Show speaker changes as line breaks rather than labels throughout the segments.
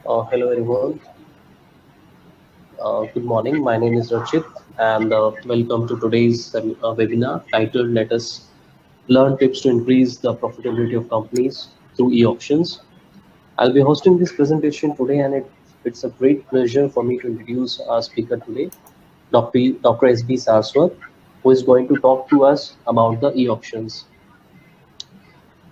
Hello everyone. Good morning. My name is Rachit, and welcome to today's webinar titled "Let us learn tips to increase the profitability of companies through e-auctions." I'll be hosting this presentation today, and it's a great pleasure for me to introduce our speaker today, Dr. S.B. Saraswat, who is going to talk to us about the e-auctions.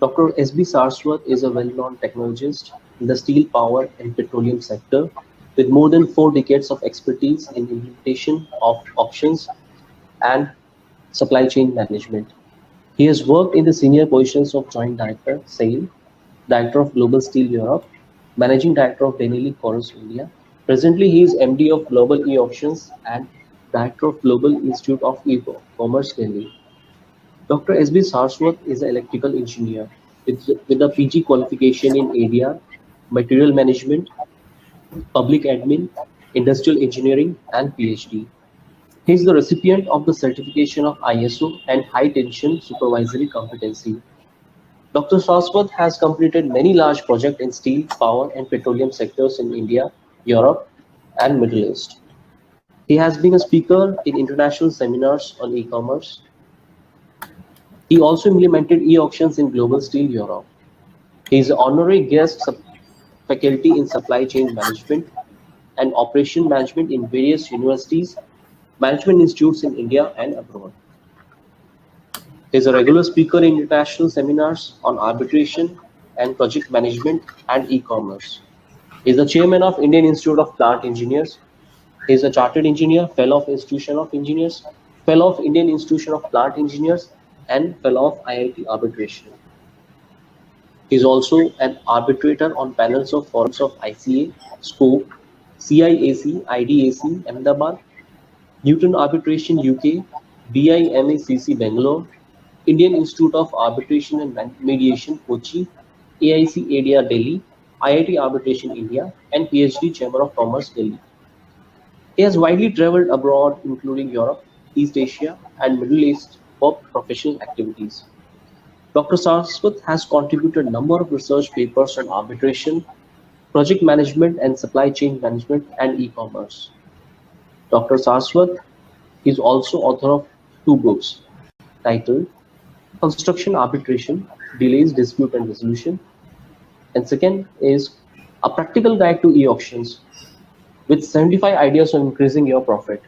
Dr. S.B. Saraswat is a well-known technologist in the steel, power, and petroleum sector with more than 4 decades of expertise in implementation of auctions and supply chain management. He has worked in the senior positions of Joint Director, SAIL, Director of Global Steel Europe, Managing Director of Denali Chorus India. Presently, he is MD of Global E-Auctions and Director of Global Institute of E-Commerce Delhi. Dr. S.B. Saraswat is an electrical engineer with a PG qualification in area, material management, public admin, industrial engineering, and PhD. He is the recipient of the certification of ISO and High Tension Supervisory Competency. Dr. Saraswat has completed many large projects in steel, power, and petroleum sectors in India, Europe, and Middle East. He has been a speaker in international seminars on e-commerce. He also implemented e-auctions in Global Steel Europe. He is honorary guest faculty in supply chain management and operation management in various universities, management institutes in India and abroad. He is a regular speaker in international seminars on arbitration and project management and e-commerce. He is the chairman of Indian Institute of Plant Engineers. He is a chartered engineer, fellow of Institution of Engineers, fellow of Indian Institution of Plant Engineers, and fellow of IIT Arbitration. He is also an arbitrator on panels of forums of ICA, SCOPE, CIAC, IDAC, Ahmedabad, Newton Arbitration UK, BIMACC Bangalore, Indian Institute of Arbitration and Mediation Kochi, AIC ADR Delhi, IIT Arbitration India, and PhD Chamber of Commerce Delhi. He has widely traveled abroad, including Europe, East Asia, and Middle East for professional activities. Dr. Saraswat has contributed a number of research papers on arbitration, project management and supply chain management, and e-commerce. Dr. Saraswat is also author of 2 books titled Construction Arbitration, Delays, Dispute and Resolution, and second is A Practical Guide to E-Auctions with 75 ideas on increasing your profit.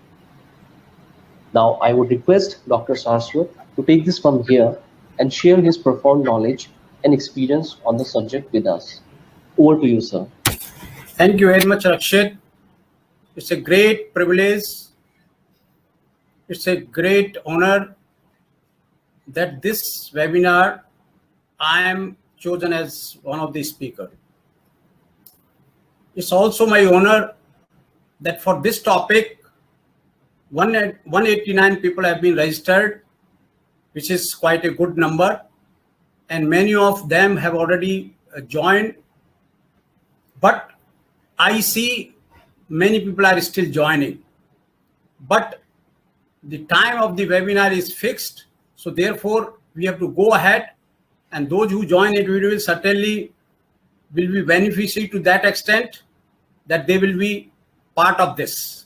Now, I would request Dr. Saraswat to take this from here and share his profound knowledge and experience on the subject with us. Over to you, sir.
Thank you very much, Rakshit. It's a great privilege. It's a great honor that this webinar I am chosen as one of the speakers. It's also my honor that for this topic, 189 people have been registered, which is quite a good number, and many of them have already joined. But I see many people are still joining. But the time of the webinar is fixed, so therefore we have to go ahead, and those who join it will certainly will be beneficiary to that extent that they will be part of this.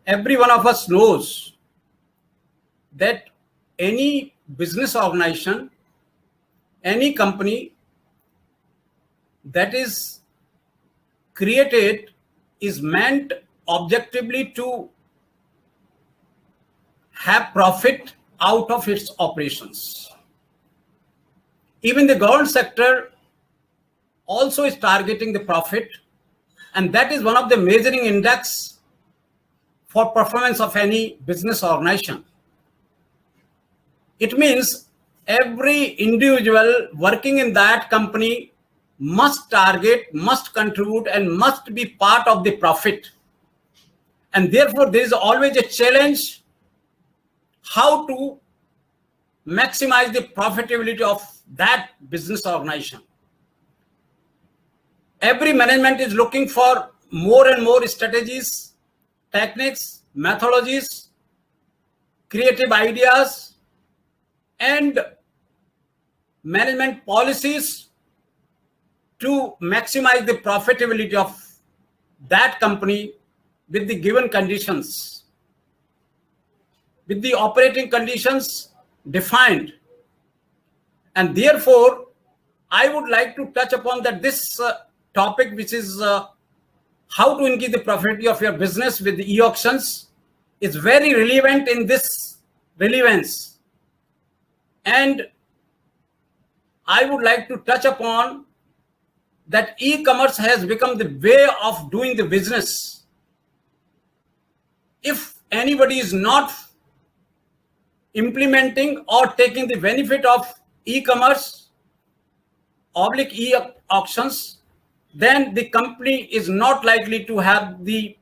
Every one of us knows that any business organization, any company that is created is meant objectively to have profit out of its operations. Even the government sector also is targeting the profit, and that is one of the measuring index for performance of any business organization. It means every individual working in that company must target, must contribute, and must be part of the profit. And therefore, there is always a challenge how to maximize the profitability of that business organization. Every management is looking for more and more strategies, techniques, methodologies, creative ideas, and management policies to maximize the profitability of that company with the given conditions, with the operating conditions defined. And therefore, I would like to touch upon that this topic, which is how to increase the profitability of your business with the e-auctions, is very relevant in this relevance. And I would like to touch upon that e-commerce has become the way of doing the business. If anybody is not implementing or taking the benefit of e-commerce oblique e-auctions, then the company is not likely to have the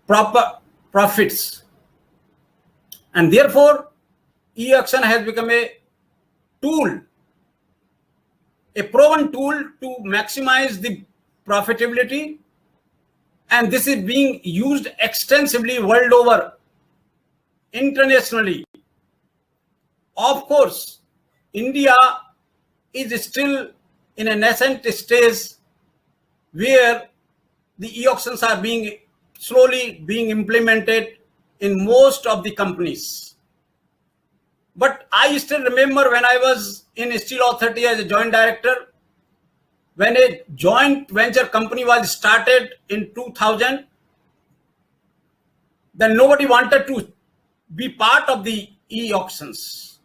proper profits. And therefore, e-auction has become a tool, a proven tool to maximize the profitability, and this is being used extensively world over, internationally. Of course, India is still in a nascent stage where the e-auctions are slowly being implemented in most of the companies. But I still remember when I was in Steel Authority as a joint director, when a joint venture company was started in 2000, then nobody wanted to be part of the e-auctions.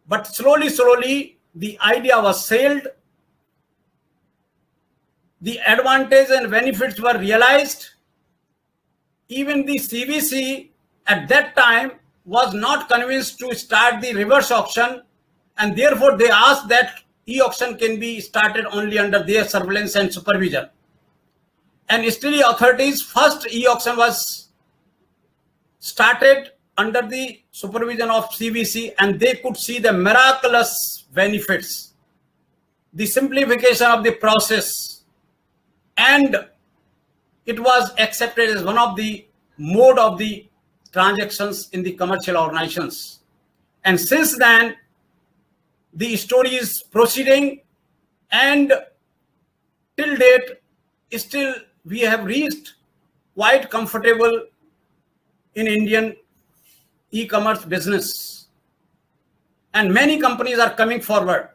But slowly, the idea was sailed. The advantages and benefits were realized. Even the CVC at that time was not convinced to start the reverse auction, and therefore they asked that e-auction can be started only under their surveillance and supervision. And Steel Authority's first e-auction was started under the supervision of CVC, and they could see the miraculous benefits, the simplification of the process, and it was accepted as one of the mode of the transactions in the commercial organizations. And since then, the story is proceeding, and till date, still we have reached quite comfortable in Indian e-commerce business, and many companies are coming forward.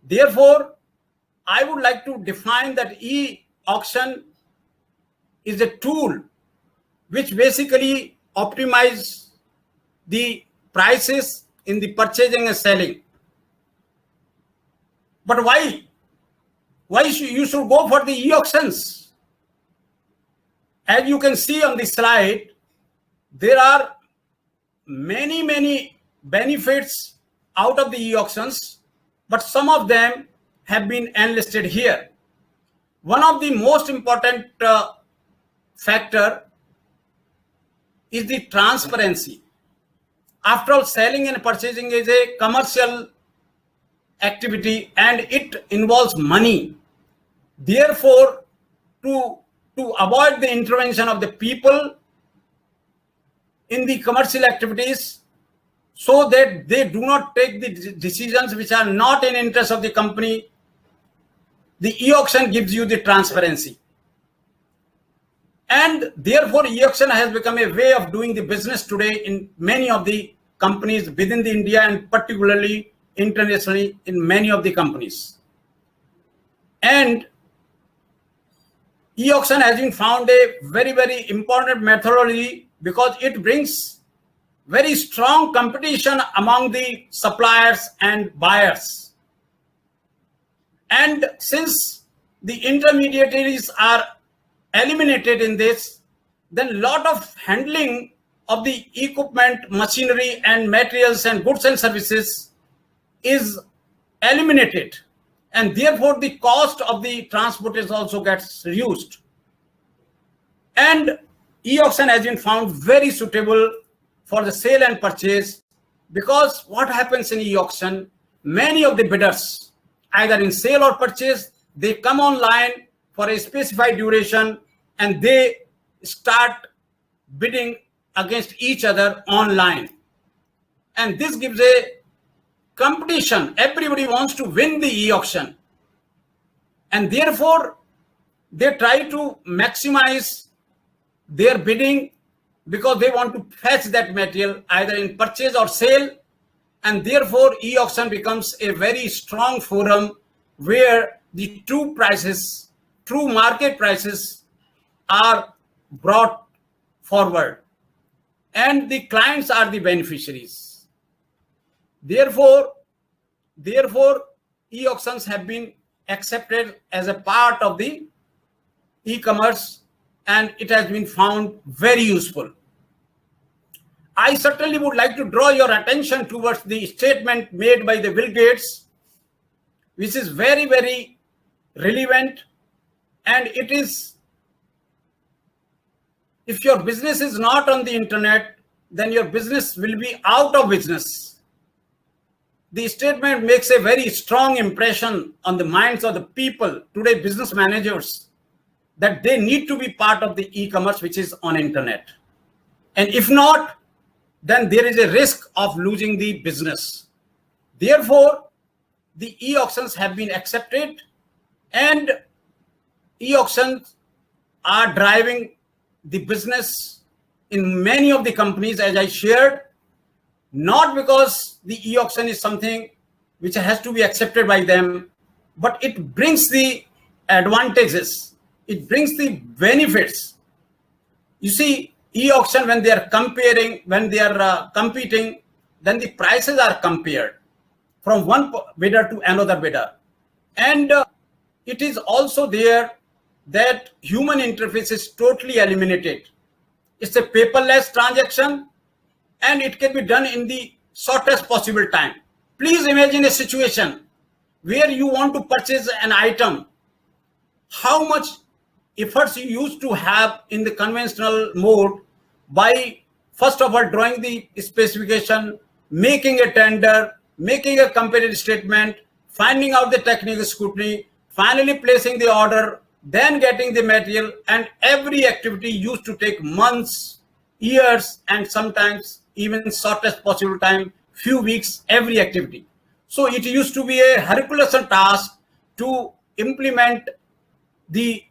Therefore, I would like to define that e-auction is a tool which basically optimizes the prices in the purchasing and selling. But why you should go for the e-auctions? As you can see on the slide, there are many benefits out of the e-auctions, but some of them have been enlisted here. One of the most important factor is the transparency. After all, selling and purchasing is a commercial activity and it involves money. Therefore, to avoid the intervention of the people in the commercial activities, so that they do not take the decisions which are not in interest of the company, the e-auction gives you the transparency. And therefore, e-auction has become a way of doing the business today in many of the companies within the India, and particularly internationally in many of the companies. And e-auction has been found a very important methodology because it brings very strong competition among the suppliers and buyers. And since the intermediaries are eliminated in this, then a lot of handling of the equipment, machinery and materials and goods and services is eliminated, and therefore the cost of the transport is also gets reduced. And e-auction has been found very suitable for the sale and purchase, because what happens in e-auction, many of the bidders, either in sale or purchase, they come online for a specified duration and they start bidding against each other online. And this gives a competition. Everybody wants to win the e-auction. and therefore they try to maximize their bidding because they want to fetch that material either in purchase or sale, and therefore e-auction becomes a very strong forum where the true prices, true market prices are brought forward, and the clients are the beneficiaries. Therefore, e-auctions have been accepted as a part of the e-commerce, and it has been found very useful. I certainly would like to draw your attention towards the statement made by the Bill Gates, which is very, very relevant, and it is, if your business is not on the internet, then your business will be out of business. The statement makes a very strong impression on the minds of the people, today business managers, that they need to be part of the e-commerce which is on internet. And if not, then there is a risk of losing the business. Therefore, the e-auctions have been accepted, and e-auctions are driving the business in many of the companies, as I shared, not because the e-auction is something which has to be accepted by them, but it brings the advantages, it brings the benefits. You see, e-auction, when they are comparing, when they are competing, then the prices are compared from one bidder to another bidder. And it is also there that human interface is totally eliminated. It's a paperless transaction, and it can be done in the shortest possible time. Please imagine a situation where you want to purchase an item. How much efforts you used to have in the conventional mode by, first of all, drawing the specification, making a tender, making a comparative statement, finding out the technical scrutiny, finally placing the order, then getting the material, and every activity used to take months, years, and sometimes even shortest possible time, few weeks, every activity. So it used to be a Herculean task to implement the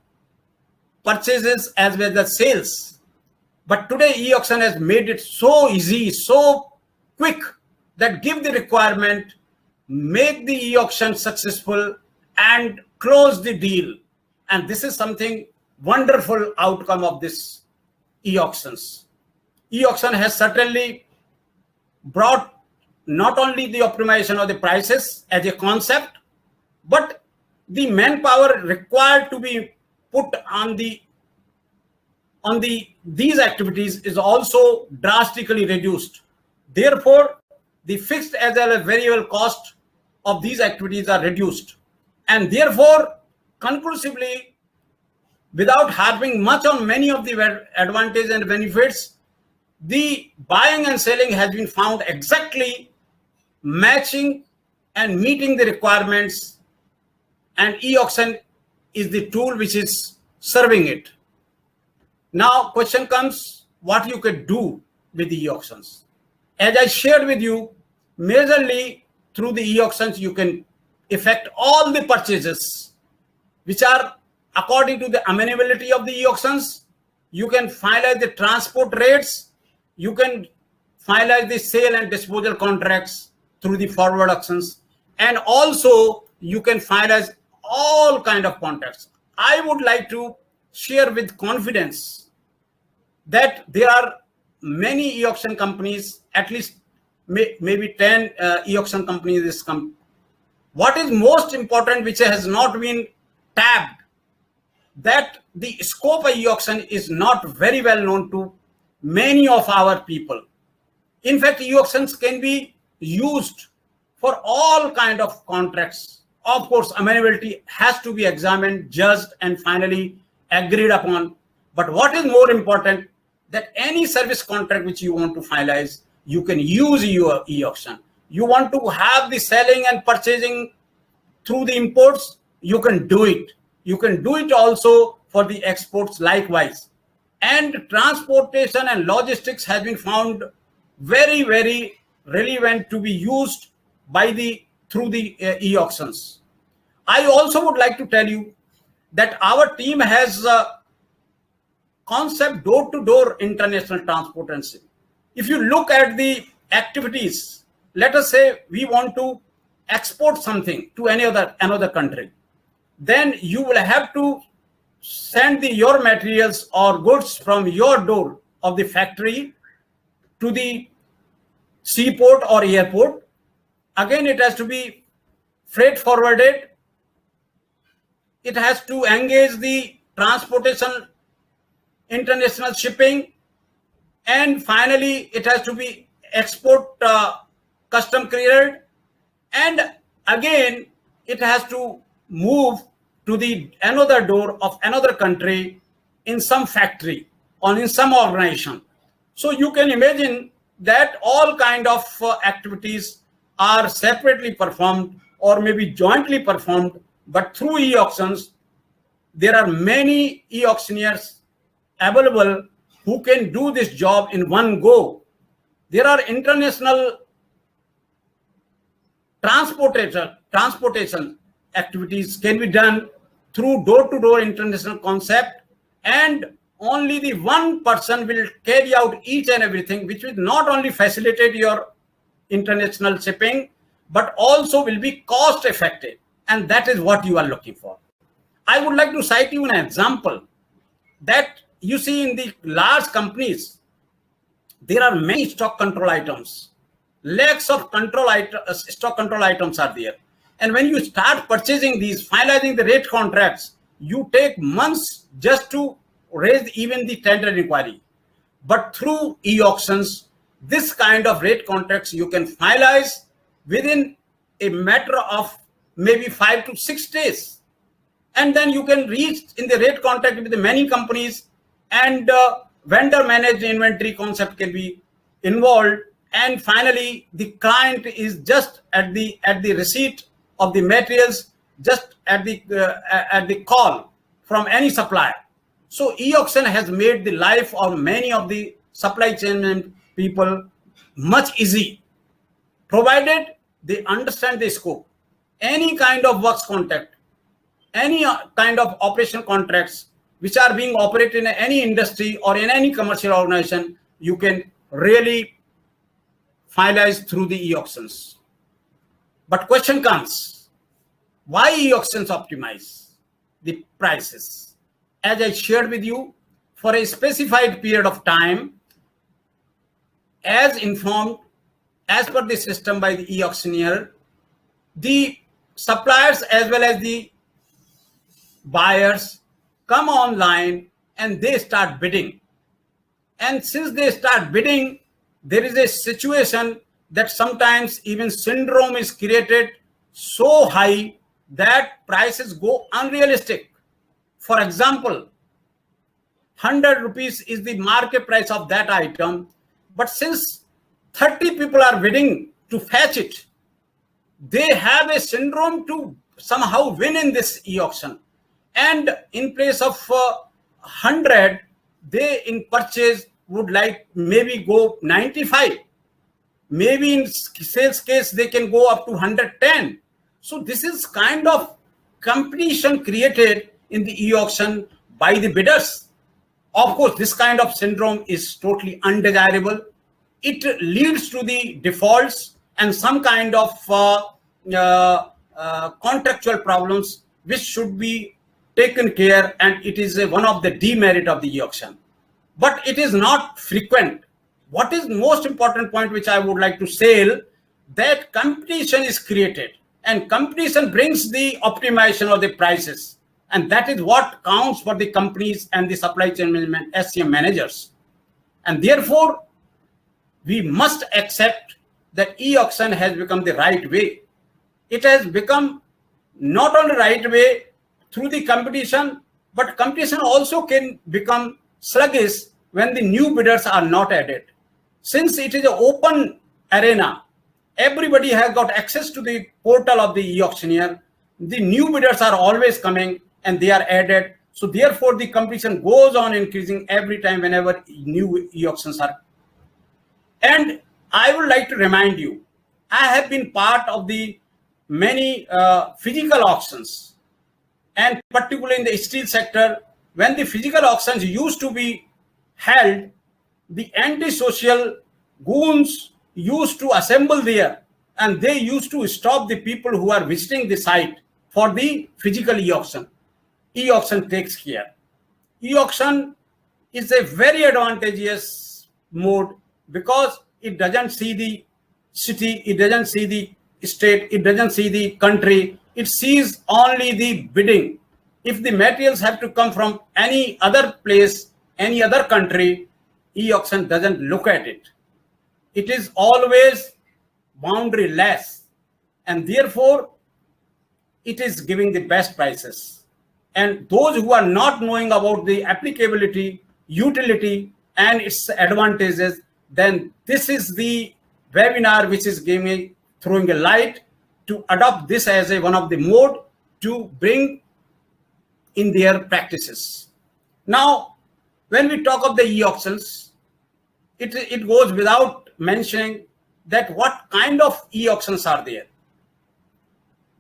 purchases as well as sales. But today e-auction has made it so easy, so quick, that give the requirement, make the e-auction successful, and close the deal. And this is something wonderful outcome of this e-auctions. E-auction has certainly brought not only the optimization of the prices as a concept, but the manpower required to be put on these activities is also drastically reduced. Therefore, the fixed as well as variable cost of these activities are reduced. And therefore, conclusively, without harping much on many of the advantages and benefits, the buying and selling has been found exactly matching and meeting the requirements, and e-auction is the tool which is serving it. Now, question comes, what you could do with the e-auctions. As I shared with you, majorly through the e-auctions, you can effect all the purchases which are according to the amenability of the e-auctions. You can finalize the transport rates. You can finalize the sale and disposal contracts through the forward auctions. And also you can finalize all kind of contracts. I would like to share with confidence that there are many e-auction companies, at least maybe 10 e-auction companies. What is most important, which has not been tapped, that the scope of e-auction is not very well known to many of our people. In fact, e-auctions can be used for all kind of contracts. Of course, amenability has to be examined, judged, and finally agreed upon. But what is more important, that any service contract which you want to finalize, you can use your e-auction. You want to have the selling and purchasing through the imports, you can do it. You can do it also for the exports likewise. And transportation and logistics has been found very, very relevant to be used by through the e-auctions. I also would like to tell you that our team has a concept door-to-door international transportation. If you look at the activities, let us say we want to export something to another country, then you will have to send your materials or goods from your door of the factory to the seaport or airport. Again, it has to be freight forwarded. It has to engage the transportation, international shipping, and finally it has to be export custom cleared, and again it has to move to the another door of another country in some factory or in some organization. So you can imagine that all kind of activities are separately performed or maybe jointly performed, but through e-auctions there are many e-auctioneers available who can do this job in one go. There are international transportation activities can be done through door-to-door international concept, and only the one person will carry out each and everything, which will not only facilitate your international shipping, but also will be cost effective. And that is what you are looking for. I would like to cite you an example that you see in the large companies, there are many stock control items. Lakhs of stock control items are there. And when you start purchasing these, finalizing the rate contracts, you take months just to raise even the tender inquiry. But through e-auctions, this kind of rate contracts you can finalize within a matter of maybe 5 to 6 days. And then you can reach in the rate contract with the many companies, and vendor managed inventory concept can be involved. And finally, the client is just at the receipt of the materials, just at the call from any supplier. So e-auction has made the life of many of the supply chain people much easy, provided they understand the scope. Any kind of works contract, any kind of operation contracts which are being operated in any industry or in any commercial organization, you can really finalize through the e-auctions. But question comes, why e-auctions optimize the prices? As I shared with you, for a specified period of time, as informed as per the system by the e-auctioneer, the suppliers as well as the buyers come online and they start bidding. And since they start bidding, there is a situation that sometimes even syndrome is created so high that prices go unrealistic. For example, 100 rupees is the market price of that item, but since 30 people are bidding to fetch it, they have a syndrome to somehow win in this e-auction. And in place of 100, they in purchase would like maybe go 95. Maybe in sales case, they can go up to 110. So this is kind of competition created in the e-auction by the bidders. Of course, this kind of syndrome is totally undesirable. It leads to the defaults and some kind of contractual problems which should be taken care, and it is one of the demerit of the e-auction. But it is not frequent. What is most important point which I would like to say, that competition is created, and competition brings the optimization of the prices, and that is what counts for the companies and the supply chain management SCM managers. And therefore, we must accept that e-auction has become the right way. It has become not only right way through the competition, but competition also can become sluggish when the new bidders are not added. Since it is an open arena, everybody has got access to the portal of the e-auctioneer. The new bidders are always coming and they are added. So therefore, the competition goes on increasing every time whenever new e-auctions are. And I would like to remind you, I have been part of the many physical auctions, and particularly in the steel sector, when the physical auctions used to be held, the anti-social goons used to assemble there, and they used to stop the people who are visiting the site for the physical e-auction. E-auction takes care. E-auction is a very advantageous mode because it doesn't see the city, it doesn't see the state, it doesn't see the country, it sees only the bidding. If the materials have to come from any other place, any other country, e-auction doesn't look at it. It is always boundaryless, and therefore it is giving the best prices. And those who are not knowing about the applicability, utility, and its advantages, then this is the webinar which is throwing a light to adopt this as one of the mode to bring in their practices. Now, when we talk of the e-auctions, it goes without mentioning that what kind of e-auctions are there.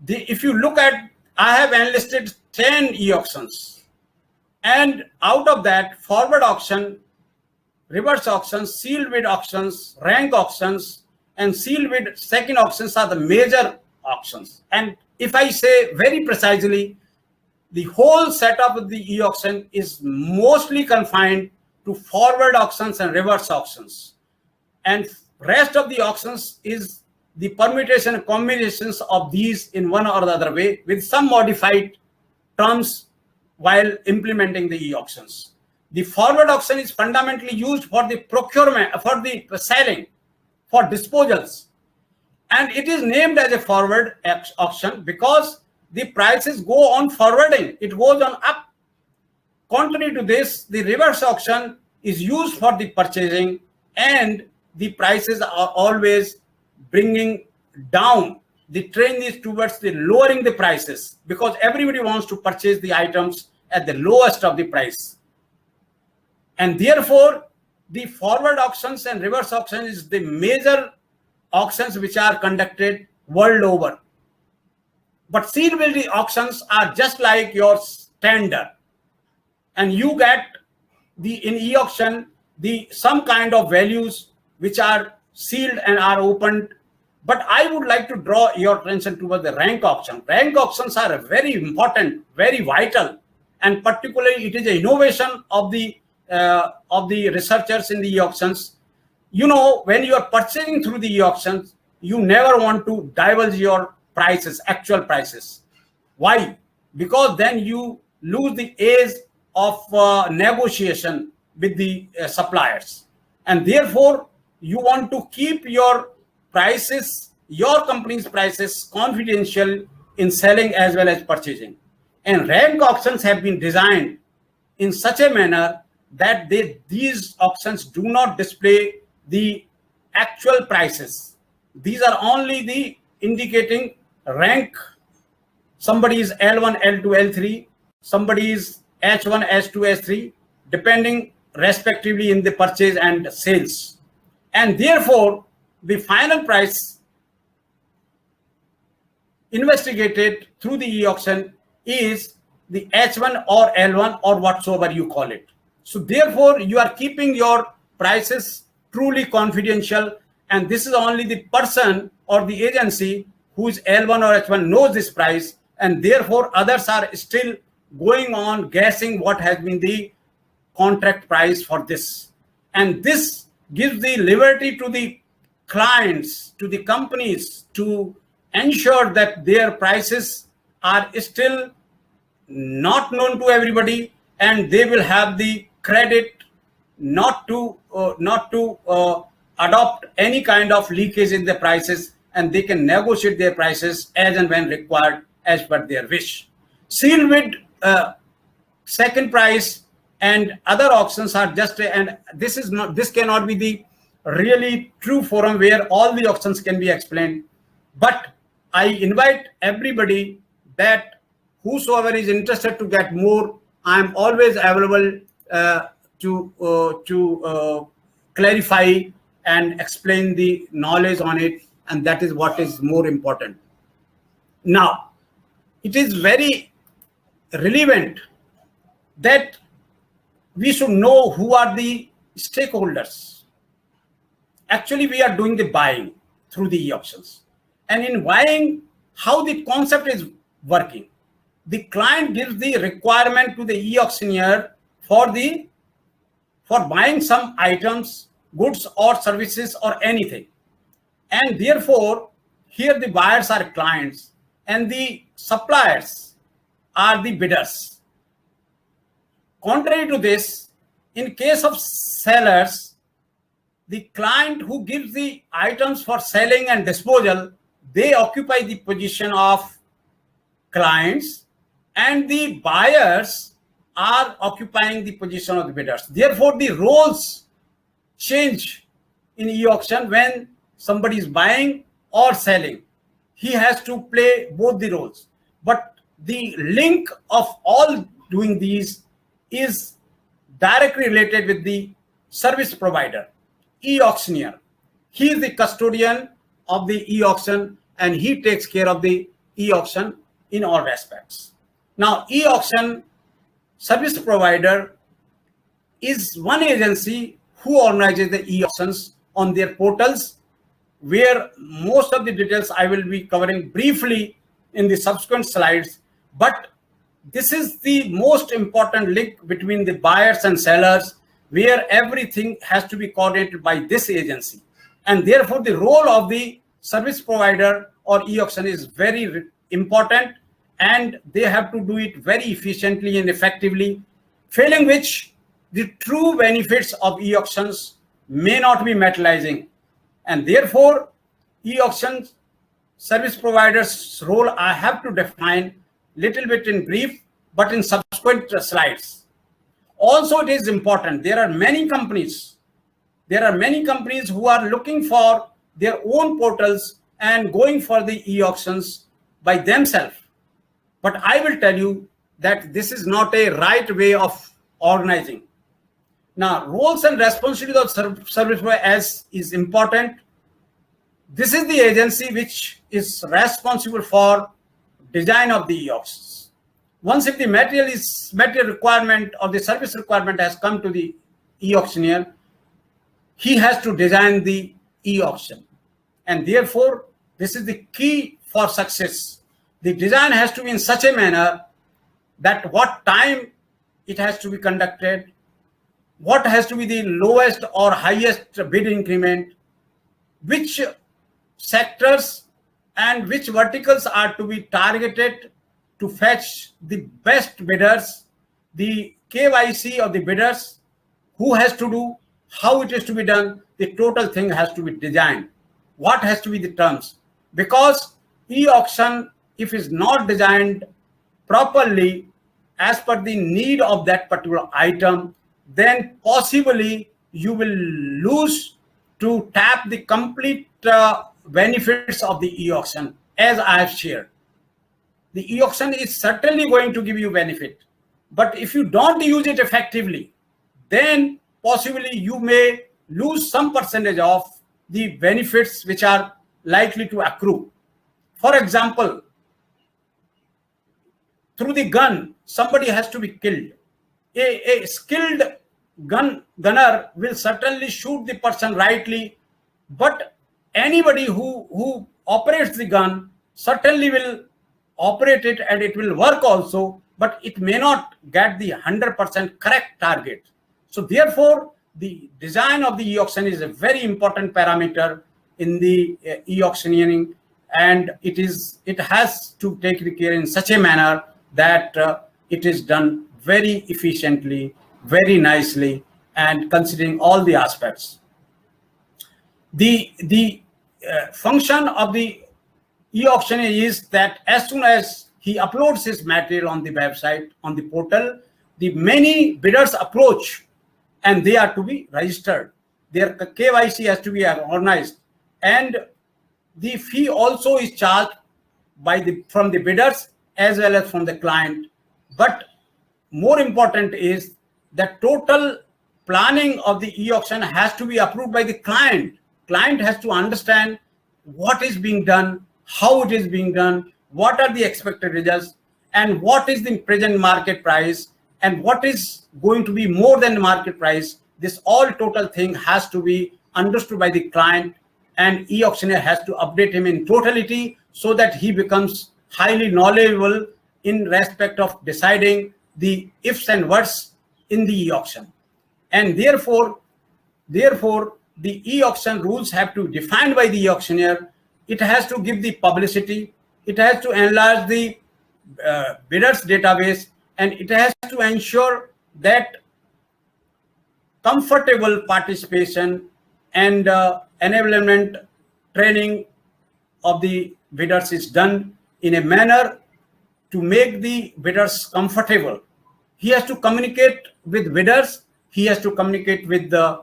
If you look at, I have enlisted 10 e-auctions, and out of that, forward auction, reverse auctions, sealed bid auctions, rank auctions, and sealed bid second auctions are the major auctions. And if I say very precisely, the whole setup of the e-auction is mostly confined to forward auctions and reverse auctions, and rest of the auctions is the permutation and combinations of these in one or the other way with some modified terms while implementing the e-auctions. The forward auction is fundamentally used for the procurement, for the selling, for disposals, and it is named as a forward auction because the prices go on forwarding, it goes on up. Contrary to this, the reverse auction is used for the purchasing, and the prices are always bringing down. The trend is towards the lowering the prices because everybody wants to purchase the items at the lowest of the price. And therefore, the forward auctions and reverse auctions is the major auctions which are conducted world over. But sealed bid auctions are just like your tender, and you get in e-auction some kind of values which are sealed and are opened. But I would like to draw your attention towards the rank auction. Rank auctions are very important, very vital, and particularly it is an innovation of the researchers in the e-auctions. You know, when you are purchasing through the e-auctions, you never want to divulge your prices, actual prices. Why? Because then you lose the edge of negotiation with the suppliers, and therefore you want to keep your prices, your company's prices, confidential in selling as well as purchasing. And rank auctions have been designed in such a manner that these auctions do not display the actual prices. These are only the indicating rank. Somebody is L1, L2, L3, somebody is H1, H2, H3, depending respectively in the purchase and sales. And therefore, the final price investigated through the e-auction is the H1 or L1 or whatsoever you call it. So therefore, you are keeping your prices truly confidential, and this is only the person or the agency who is L1 or H1 knows this price, and therefore others are still going on guessing what has been the contract price for this. And this gives the liberty to the clients, to the companies, to ensure that their prices are still not known to everybody, and they will have the credit not to adopt any kind of leakage in the prices, and they can negotiate their prices as and when required as per their wish. Sealed bid second price and other auctions are just, and this cannot be the really true forum where all the auctions can be explained. But I invite everybody that whosoever is interested to get more, I am always available to clarify and explain the knowledge on it, and that is what is more important. Now, it is very relevant that we should know who are the stakeholders. Actually, we are doing the buying through the e-auctions. And in buying, how the concept is working. The client gives the requirement to the e-auctioneer for buying some items, goods or services or anything. And therefore, here the buyers are clients and the suppliers are the bidders. Contrary to this, in case of sellers, the client who gives the items for selling and disposal, they occupy the position of clients, and the buyers are occupying the position of the bidders. Therefore, the roles change in e-auction when somebody is buying or selling. He has to play both the roles. But the link of all doing these is directly related with the service provider, e-auctioneer. He is the custodian of the e-auction and he takes care of the e-auction in all aspects. Now, e-auction service provider is one agency who organizes the e-auctions on their portals, where most of the details I will be covering briefly in the subsequent slides. But this is the most important link between the buyers and sellers, where everything has to be coordinated by this agency. And therefore, the role of the service provider or e-auction is very important, and they have to do it very efficiently and effectively, failing which the true benefits of e-auctions may not be materializing. And therefore, e-auction service providers' role I have to define little bit in brief, but in subsequent slides. Also, it is important, there are many companies who are looking for their own portals and going for the e-auctions by themselves. But I will tell you that this is not a right way of organizing. Now, roles and responsibilities of service provider as is important. This is the agency which is responsible for design of the e-auctions. Once if the material requirement or the service requirement has come to the e-auctioneer, he has to design the e-auction. And therefore, this is the key for success. The design has to be in such a manner that what time it has to be conducted, what has to be the lowest or highest bid increment, which sectors and which verticals are to be targeted to fetch the best bidders, the KYC of the bidders, who has to do, how it is to be done, the total thing has to be designed. What has to be the terms? Because e-auction, if is not designed properly as per the need of that particular item, then possibly you will lose to tap the complete benefits of the e-auction as I have shared. The e-auction is certainly going to give you benefit, but if you don't use it effectively, then possibly you may lose some percentage of the benefits which are likely to accrue. For example, through the gun, somebody has to be killed. A skilled gunner will certainly shoot the person rightly, but anybody who operates the gun certainly will operate it and it will work also, but it may not get the 100% correct target. So therefore, the design of the e-auction is a very important parameter in the e-auctioneering, and it has to take the care in such a manner that it is done very efficiently, very nicely, and considering all the aspects. The function of the e-auctioneer is that as soon as he uploads his material on the website, on the portal, the many bidders approach and they are to be registered. Their KYC has to be organized, and the fee also is charged from the bidders as well as from the client. But more important is that total planning of the e-auction has to be approved by the client. Client has to understand what is being done, how it is being done, what are the expected results, and what is the present market price, and what is going to be more than the market price. This all total thing has to be understood by the client, and e-auctioneer has to update him in totality so that he becomes highly knowledgeable in respect of deciding the ifs and buts in the e-auction. And therefore the e-auction rules have to be defined by the e-auctioneer. It has to give the publicity, it has to enlarge the bidders database, and it has to ensure that comfortable participation and enablement training of the bidders is done in a manner to make the bidders comfortable. He has to communicate with bidders, he has to communicate with the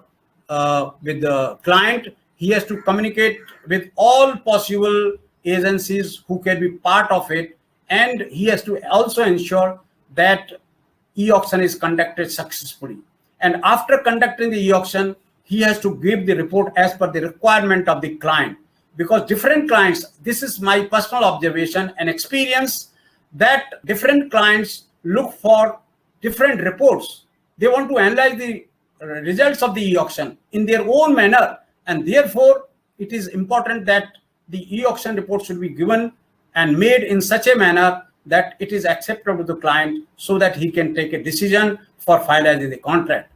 client, he has to communicate with all possible agencies who can be part of it, and he has to also ensure that e-auction is conducted successfully. And after conducting the e-auction, he has to give the report as per the requirement of the client, because different clients, this is my personal observation and experience, that different clients look for different reports. They want to analyze the results of the e-auction in their own manner, and therefore it is important that the e-auction report should be given and made in such a manner that it is acceptable to the client so that he can take a decision for finalizing the contract.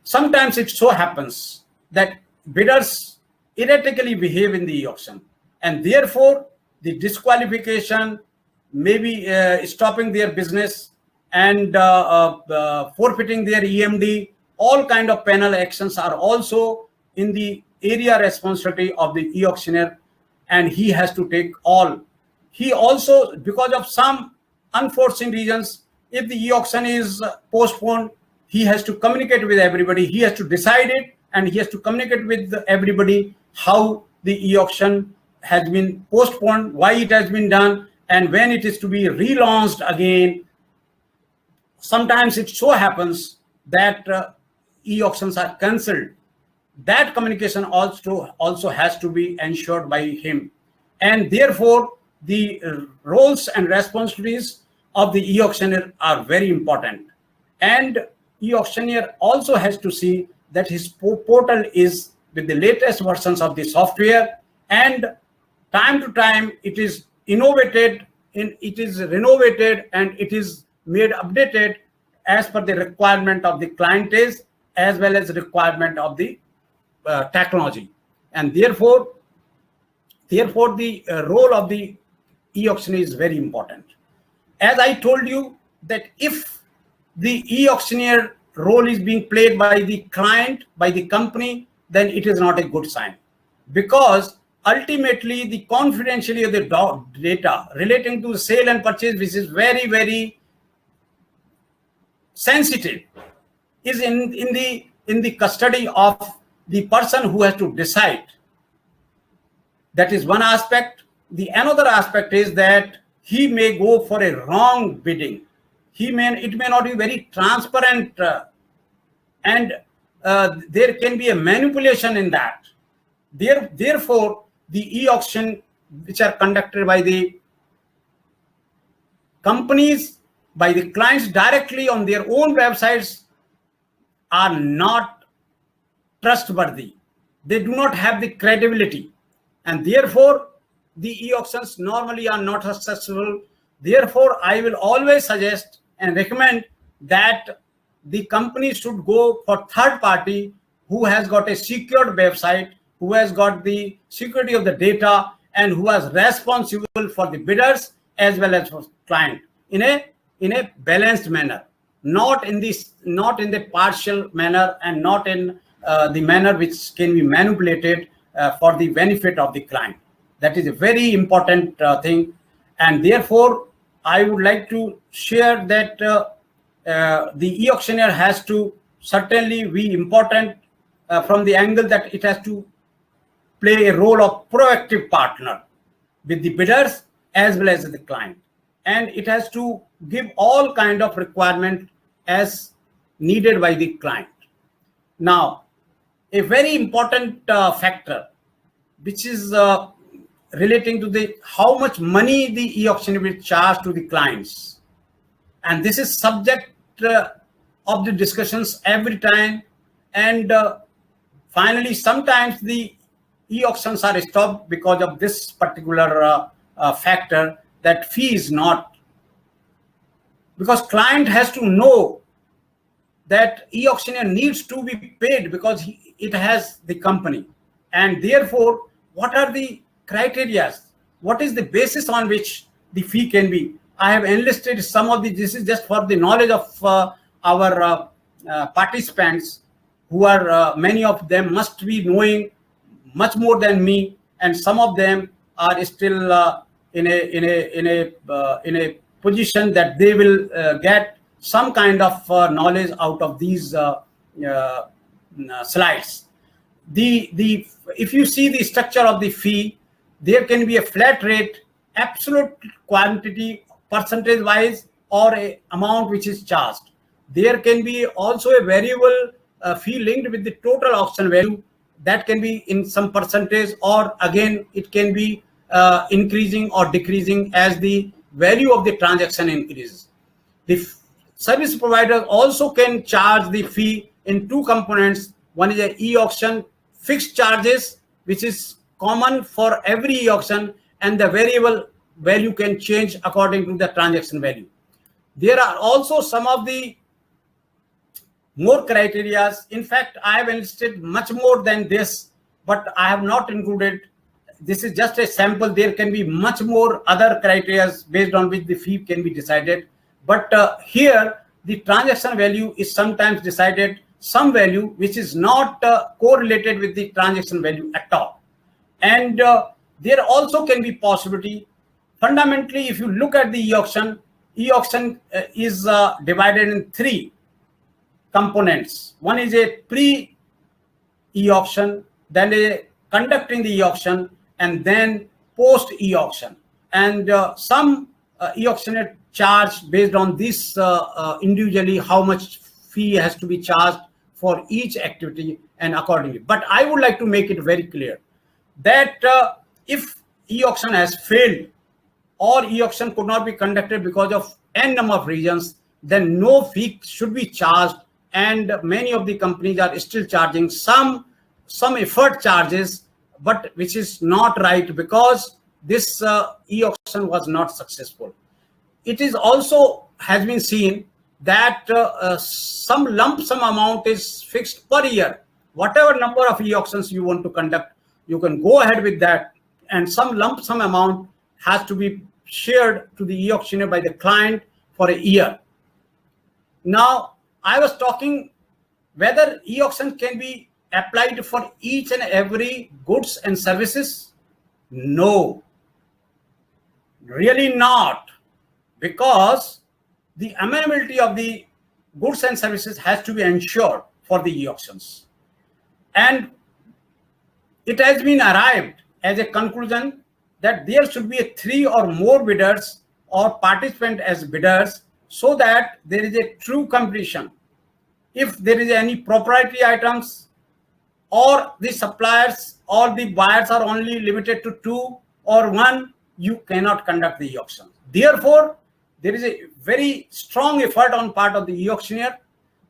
Sometimes it so happens that bidders erratically behave in the e-auction, and therefore the disqualification, maybe stopping their business and forfeiting their EMD, all kind of penal actions are also in the area responsibility of the e-auctioneer, and he has to take all. He also, because of some unforeseen reasons, if the e-auction is postponed, he has to communicate with everybody, he has to decide it, and he has to communicate with everybody how the e-auction has been postponed, why it has been done, and when it is to be relaunched again. Sometimes it so happens that e-auctions are cancelled. That communication also has to be ensured by him, and therefore the roles and responsibilities of the e-auctioneer are very important. And e-auctioneer also has to see that his portal is with the latest versions of the software, and time to time it is innovated, it is renovated, and it is made updated as per the requirement of the client is, as well as the requirement of the technology. And therefore the role of the e-auction is very important. As I told you, that if the e-auctioneer role is being played by the client, by the company, then it is not a good sign, because ultimately the confidentiality of the data relating to sale and purchase, which is very, very sensitive, is in the custody of the person who has to decide. That is one aspect. The another aspect is that he may go for a wrong bidding. It may not be very transparent, and there can be a manipulation in that. Therefore, the e-auction which are conducted by the companies, by the clients directly on their own websites, are not trustworthy. They do not have the credibility, and therefore the e-auctions normally are not successful. Therefore, I will always suggest and recommend that the company should go for third party who has got a secured website, who has got the security of the data, and who is responsible for the bidders as well as for client in a balanced manner, not in the partial manner, and not in the manner which can be manipulated for the benefit of the client. That is a very important thing, and therefore I would like to share that the e-auctioneer has to certainly be important from the angle that it has to play a role of proactive partner with the bidders as well as the client, and it has to give all kind of requirement as needed by the client. Now, a very important factor which is relating to the how much money the e-auction will charge to the clients, and this is subject of the discussions every time. And finally, sometimes the e-auctions are stopped because of this particular factor, that fee is not, because client has to know that e-auctioneer needs to be paid because it has the company. And therefore, what are the criteria? What is the basis on which the fee can be? I have enlisted some of the, this is just for the knowledge of our participants, who are, many of them must be knowing much more than me, and some of them are still in a position that they will get some kind of knowledge out of these slides. If you see the structure of the fee, there can be a flat rate, absolute quantity, percentage wise, or a amount which is charged. There can be also a variable fee linked with the total auction value, that can be in some percentage, or again it can be increasing or decreasing as the value of the transaction increases. The service providers also can charge the fee in two components. One is a e-auction fixed charges, which is common for every e-auction, and the variable value can change according to the transaction value. There are also some of the more criteria. In fact, I have enlisted much more than this, but I have not included. This is just a sample. There can be much more other criteria based on which the fee can be decided. But here, the transaction value is sometimes decided, some value which is not correlated with the transaction value at all. And there also can be possibility. Fundamentally, if you look at the e-auction is divided in three components. One is a pre-e-auction, then a conducting the e-auction, and then post e-auction. And some e-auctioneer charge based on this individually how much fee has to be charged for each activity and accordingly. But I would like to make it very clear that if e-auction has failed or e-auction could not be conducted because of n number of reasons, then no fee should be charged. And many of the companies are still charging some effort charges, but which is not right, because this e-auction was not successful. It is also has been seen that some lump sum amount is fixed per year. Whatever number of e-auctions you want to conduct, you can go ahead with that, and some lump sum amount has to be shared to the e-auctioneer by the client for a year. Now, I was talking whether e-auction can be applied for each and every goods and services. No, really not, because the amenability of the goods and services has to be ensured for the e-auctions. And it has been arrived as a conclusion that there should be 3 or more bidders or participants as bidders, so that there is a true competition. If there is any proprietary items, or the suppliers or the buyers are only limited to 2 or 1, you cannot conduct the e-auction. Therefore, there is a very strong effort on part of the e-auctioneer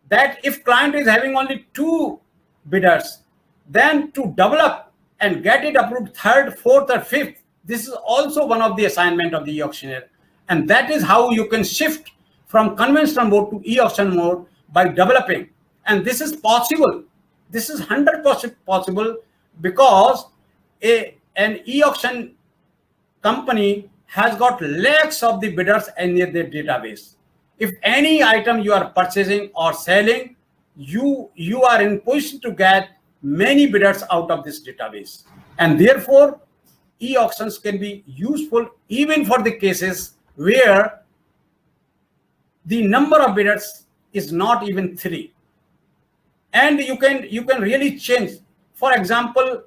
that if client is having only 2 bidders, then to develop and get it approved 3rd, 4th, or 5th, this is also one of the assignment of the e-auctioneer. And that is how you can shift from conventional mode to e-auction mode, by developing. And this is possible. This is 100% possible, because an e-auction company has got lakhs of the bidders in their database. If any item you are purchasing or selling, you are in position to get many bidders out of this database. And therefore, e-auctions can be useful even for the cases where the number of bidders is not even 3. And you can really change. For example,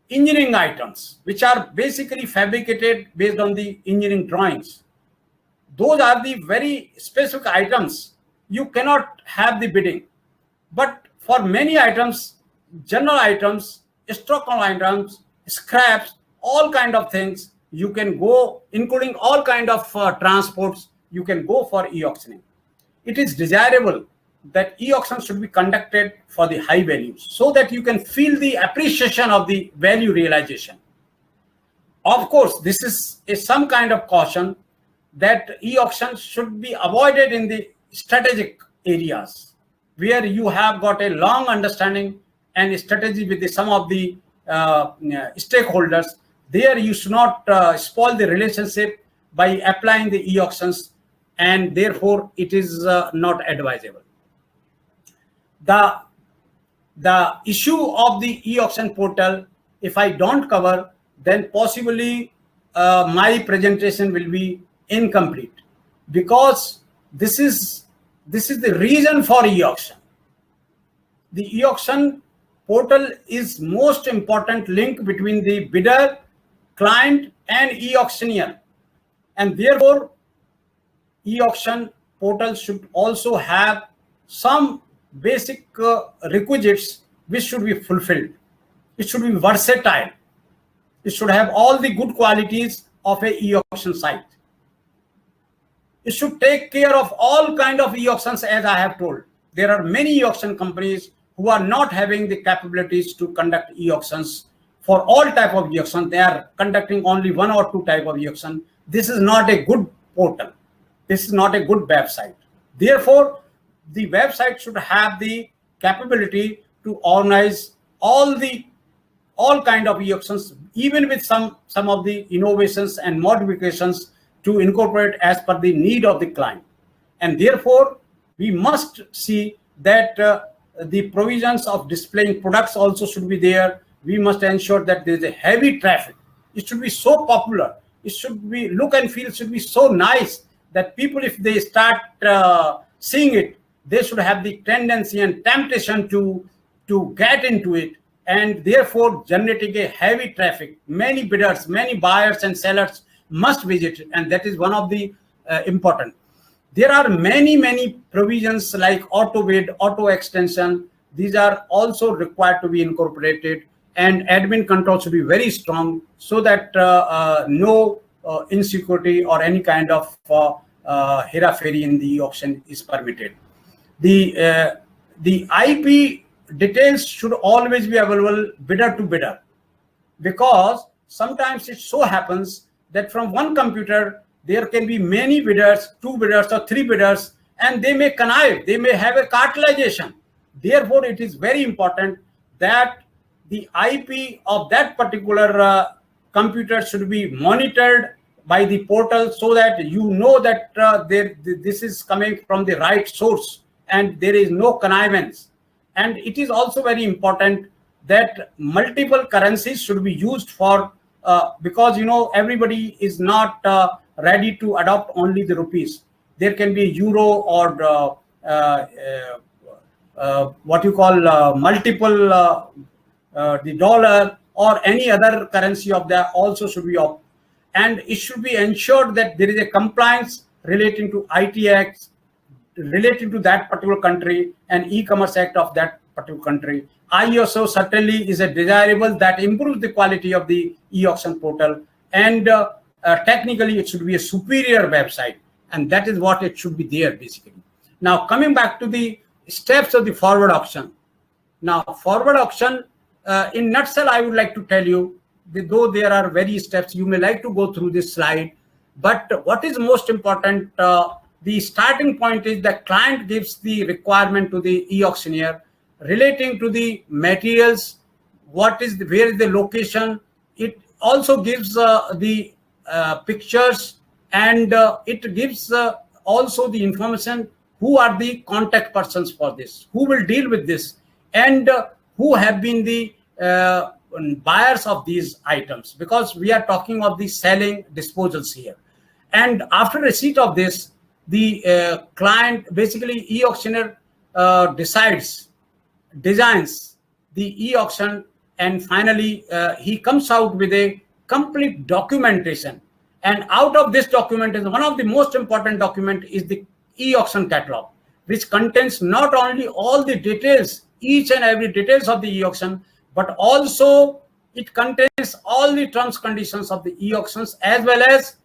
engineering items, which are basically fabricated based on the engineering drawings. Those are the very specific items. You cannot have the bidding. But for many items, general items, structural items, scraps, all kind of things. You can go, including all kind of transports, you can go for e-auctioning. It is desirable that e-auction should be conducted for the high values so that you can feel the appreciation of the value realization. Of course, this is some kind of caution that e-auction should be avoided in the strategic areas where you have got a long understanding and strategy with some of the stakeholders. There you should not spoil the relationship by applying the e-auctions, and therefore it is not advisable. The issue of the e-auction portal, if I don't cover, then possibly my presentation will be incomplete, because this is the reason for e-auction. The e-auction portal is most important link between the bidder, client, and e-auctioneer, and therefore e-auction portal should also have some basic requisites which should be fulfilled. It should be versatile. It should have all the good qualities of a e-auction site. It should take care of all kind of e-auctions, as I have told. There are many e-auction companies who are not having the capabilities to conduct e-auctions for all type of e-auction. They are conducting only one or two type of e-auction. This is not a good portal. This is not a good website. Therefore, the website should have the capability to organize all kind of e-auctions, even with some of the innovations and modifications to incorporate as per the need of the client. And therefore, we must see that the provisions of displaying products also should be there. We must ensure that there is a heavy traffic. It should be so popular. It should be look and feel should be so nice that people, if they start seeing it, they should have the tendency and temptation to get into it, and therefore generating a heavy traffic. Many bidders, many buyers and sellers must visit it, and that is one of the important. There are many provisions like auto bid, auto extension. These are also required to be incorporated, and admin control should be very strong so that no insecurity or any kind of hera-feri in the auction is permitted. The IP details should always be available bidder to bidder, because sometimes it so happens that from one computer there can be many bidders, 2 bidders or 3 bidders, and they may connive, they may have a cartelization. Therefore, it is very important that the IP of that particular computer should be monitored by the portal so that you know that this is coming from the right source and there is no connivance. And it is also very important that multiple currencies should be used for, because everybody is not ready to adopt only the rupees. There can be euro or what you call multiple the dollar or any other currency of that also should be up. And it should be ensured that there is a compliance relating to IT acts relating to that particular country and e-commerce act of that particular country. ISO certainly is a desirable that improves the quality of the e-auction portal, and technically it should be a superior website, and that is what it should be there basically. Now coming back to the steps of the forward auction. Now forward auction, in nutshell, I would like to tell you, though there are various steps, you may like to go through this slide, but what is most important, the starting point is the client gives the requirement to the e-auctioneer relating to the materials, where is the location. It also gives the pictures, and it gives also the information who are the contact persons for this, who will deal with this, and who have been the buyers of these items, because we are talking of the selling disposals here. And after receipt of this, the client, basically e-auctioneer, designs the e-auction, and finally he comes out with a complete documentation. And out of this documentation, one of the most important document is the e-auction catalog, which contains not only all the details, each and every details of the e-auction, but also It contains all the terms conditions of the e-auctions as well as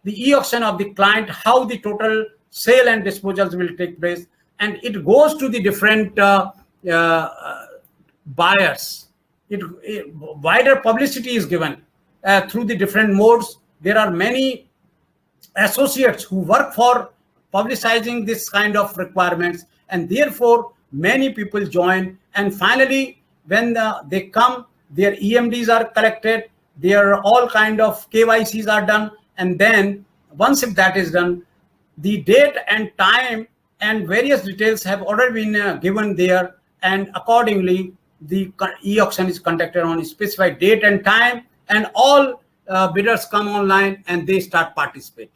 the e-auction of the client, how the total sale and disposals will take place, and it goes to the different buyers. Wider publicity is given through the different modes. There are many associates who work for publicizing this kind of requirements, and therefore many people join. And finally, when they come, their EMDs are collected, their all kind of KYCs are done, and then once if that is done, the date and time and various details have already been given there, and accordingly the e-auction is conducted on a specified date and time, and all bidders come online and they start participating.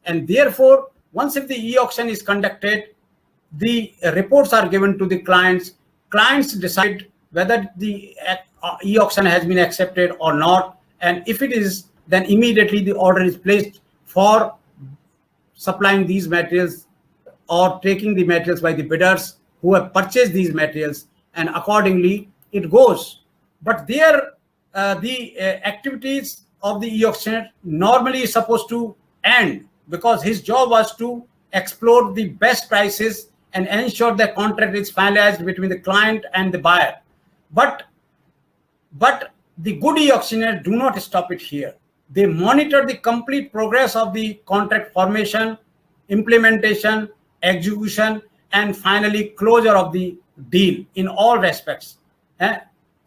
And therefore, once if the e-auction is conducted, the reports are given to the clients. Clients decide whether the e-auction has been accepted or not, and if it is, then immediately the order is placed for supplying these materials or taking the materials by the bidders who have purchased these materials, and accordingly it goes. But there the activities of the e-auctioneer normally is supposed to end, because his job was to explore the best prices and ensure the contract is finalized between the client and the buyer. But the good e-auctioneer do not stop it here. They monitor the complete progress of the contract formation, implementation, execution, and finally closure of the deal in all respects.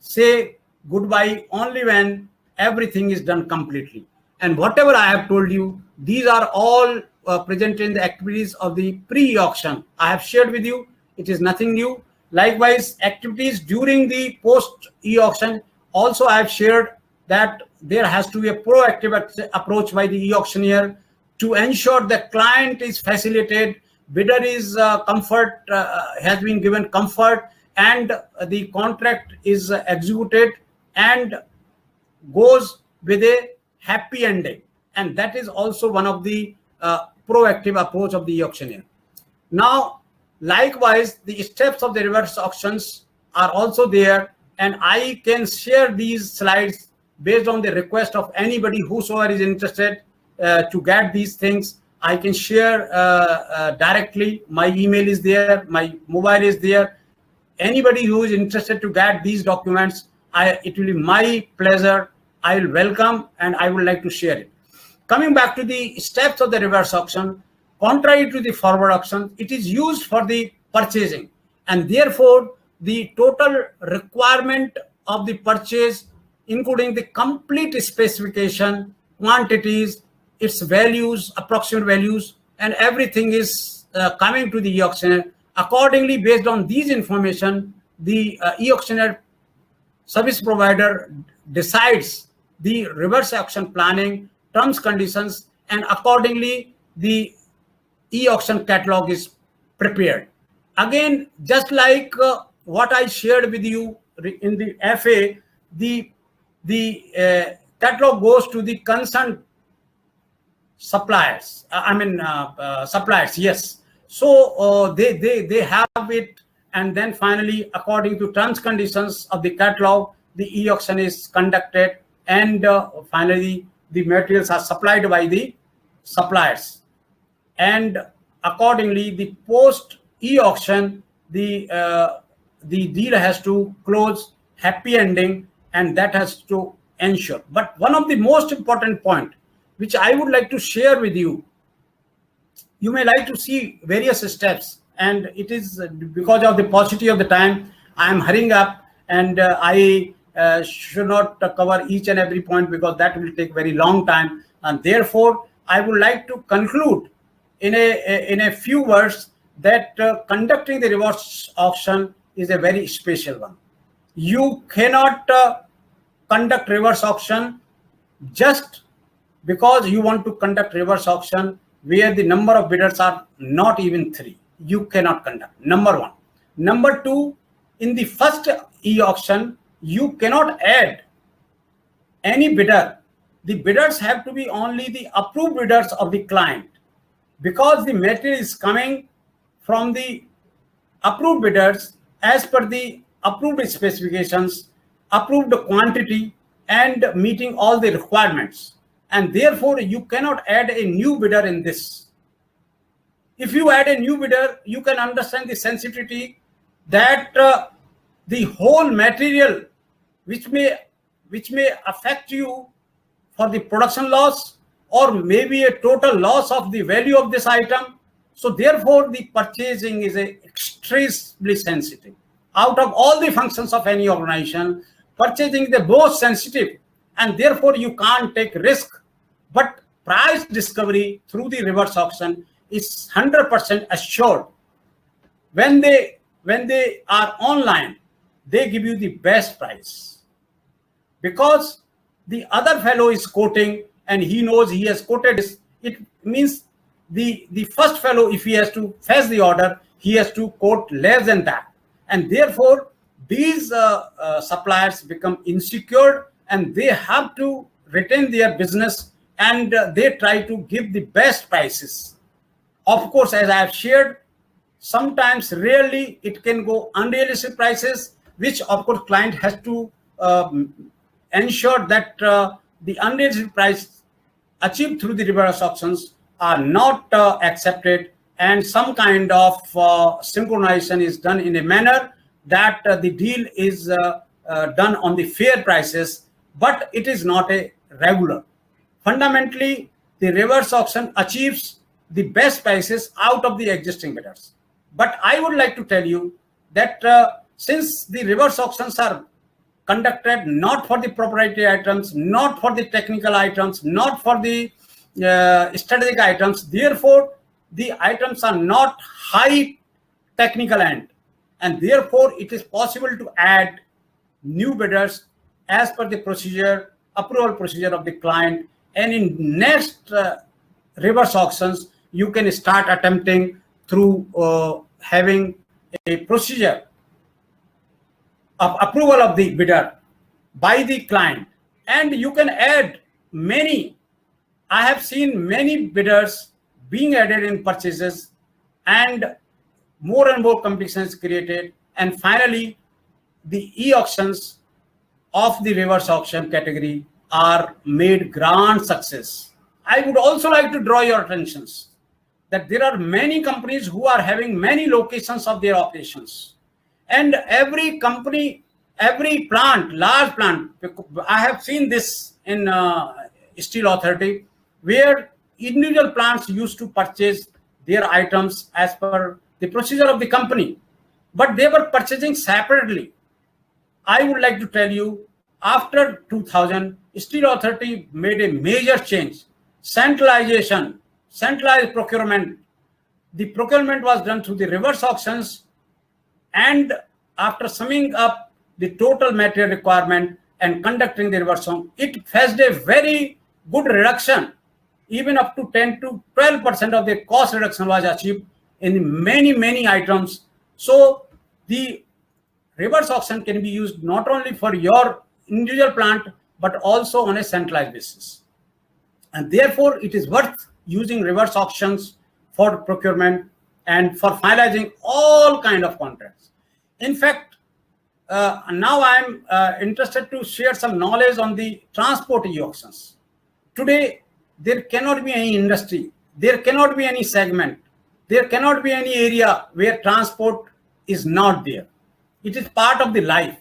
Say goodbye only when everything is done completely. And whatever I have told you, these are all present in the activities of the pre-auction. I have shared with you, it is nothing new. Likewise, activities during the post e-auction, also I have shared that there has to be a proactive approach by the e-auctioneer to ensure the client is facilitated, bidder is comfort, has been given comfort, and the contract is executed and goes with a happy ending. And that is also one of the proactive approach of the e-auctioneer. Now, likewise, the steps of the reverse auctions are also there, and I can share these slides based on the request of anybody whosoever is interested to get these things. I can share directly. My email is there, my mobile is there. Anybody who is interested to get these documents, it will be my pleasure. I will welcome and I would like to share it. Coming back to the steps of the reverse auction, contrary to the forward auction, it is used for the purchasing, and therefore the total requirement of the purchase, including the complete specification, quantities, its values, approximate values, and everything is coming to the e-auctioneer. Accordingly, based on these information, the e-auctioneer service provider decides the reverse auction planning, terms, conditions, and accordingly the e-auction catalog is prepared. Again, just like what I shared with you in the FA, the catalog goes to the concerned suppliers. Suppliers, yes. So they have it, and then finally, according to terms conditions of the catalog, the e-auction is conducted, and finally the materials are supplied by the suppliers. And accordingly, the post e-auction, the deal has to close happy ending, and that has to ensure. But one of the most important point which I would like to share with you, you may like to see various steps, and it is because of the paucity of the time, I am hurrying up, and I should not cover each and every point because that will take very long time. And therefore, I would like to conclude in a few words that conducting the reverse auction is a very special one. You cannot conduct reverse auction just because you want to conduct reverse auction where the number of bidders are not even 3. You cannot conduct, number one. Number two, in the first e-auction, you cannot add any bidder. The bidders have to be only the approved bidders of the client, because the material is coming from the approved bidders as per the approved specifications. approved quantity and meeting all the requirements. And therefore, you cannot add a new bidder in this. If you add a new bidder, you can understand the sensitivity that the whole material which may affect you for the production loss, or maybe a total loss of the value of this item. So therefore, the purchasing is extremely sensitive. Out of all the functions of any organization, purchasing is the most sensitive, and therefore you can't take risk. But price discovery through the reverse auction is 100% assured. When they are online, they give you the best price, because the other fellow is quoting and he knows he has quoted this. It means the first fellow, if he has to fetch the order, he has to quote less than that, and therefore these suppliers become insecure and they have to retain their business, and they try to give the best prices. Of course, as I have shared, sometimes rarely it can go unrealistic prices, which of course client has to ensure that the unrealistic price achieved through the reverse auctions are not accepted, and some kind of synchronization is done in a manner that the deal is done on the fair prices, but it is not a regular. Fundamentally, the reverse auction achieves the best prices out of the existing bidders. But I would like to tell you that since the reverse auctions are conducted not for the proprietary items, not for the technical items, not for the strategic items, therefore the items are not high technical end, and therefore it is possible to add new bidders as per the procedure, approval procedure of the client. And in next reverse auctions, you can start attempting through having a procedure of approval of the bidder by the client, and you can add many. I have seen many bidders being added in purchases, and more competition is created, and finally the e-auctions of the reverse auction category are made grand success. I would also like to draw your attentions that there are many companies who are having many locations of their operations, and every company, every plant, large plant, I have seen this in Steel Authority, where individual plants used to purchase their items as per the procedure of the company, but they were purchasing separately. I would like to tell you, after 2000, Steel Authority made a major change. Centralization, centralized procurement. The procurement was done through the reverse auctions, and after summing up the total material requirement and conducting the reverse auction, it fetched a very good reduction. Even up to 10 to 12% of the cost reduction was achieved in many items. So the reverse auction can be used not only for your individual plant, but also on a centralized basis. And therefore, it is worth using reverse auctions for procurement and for finalizing all kind of contracts. In fact, now I'm interested to share some knowledge on the transport e-auctions. Today, there cannot be any industry, there cannot be any segment, there cannot be any area where transport is not there. It is part of the life.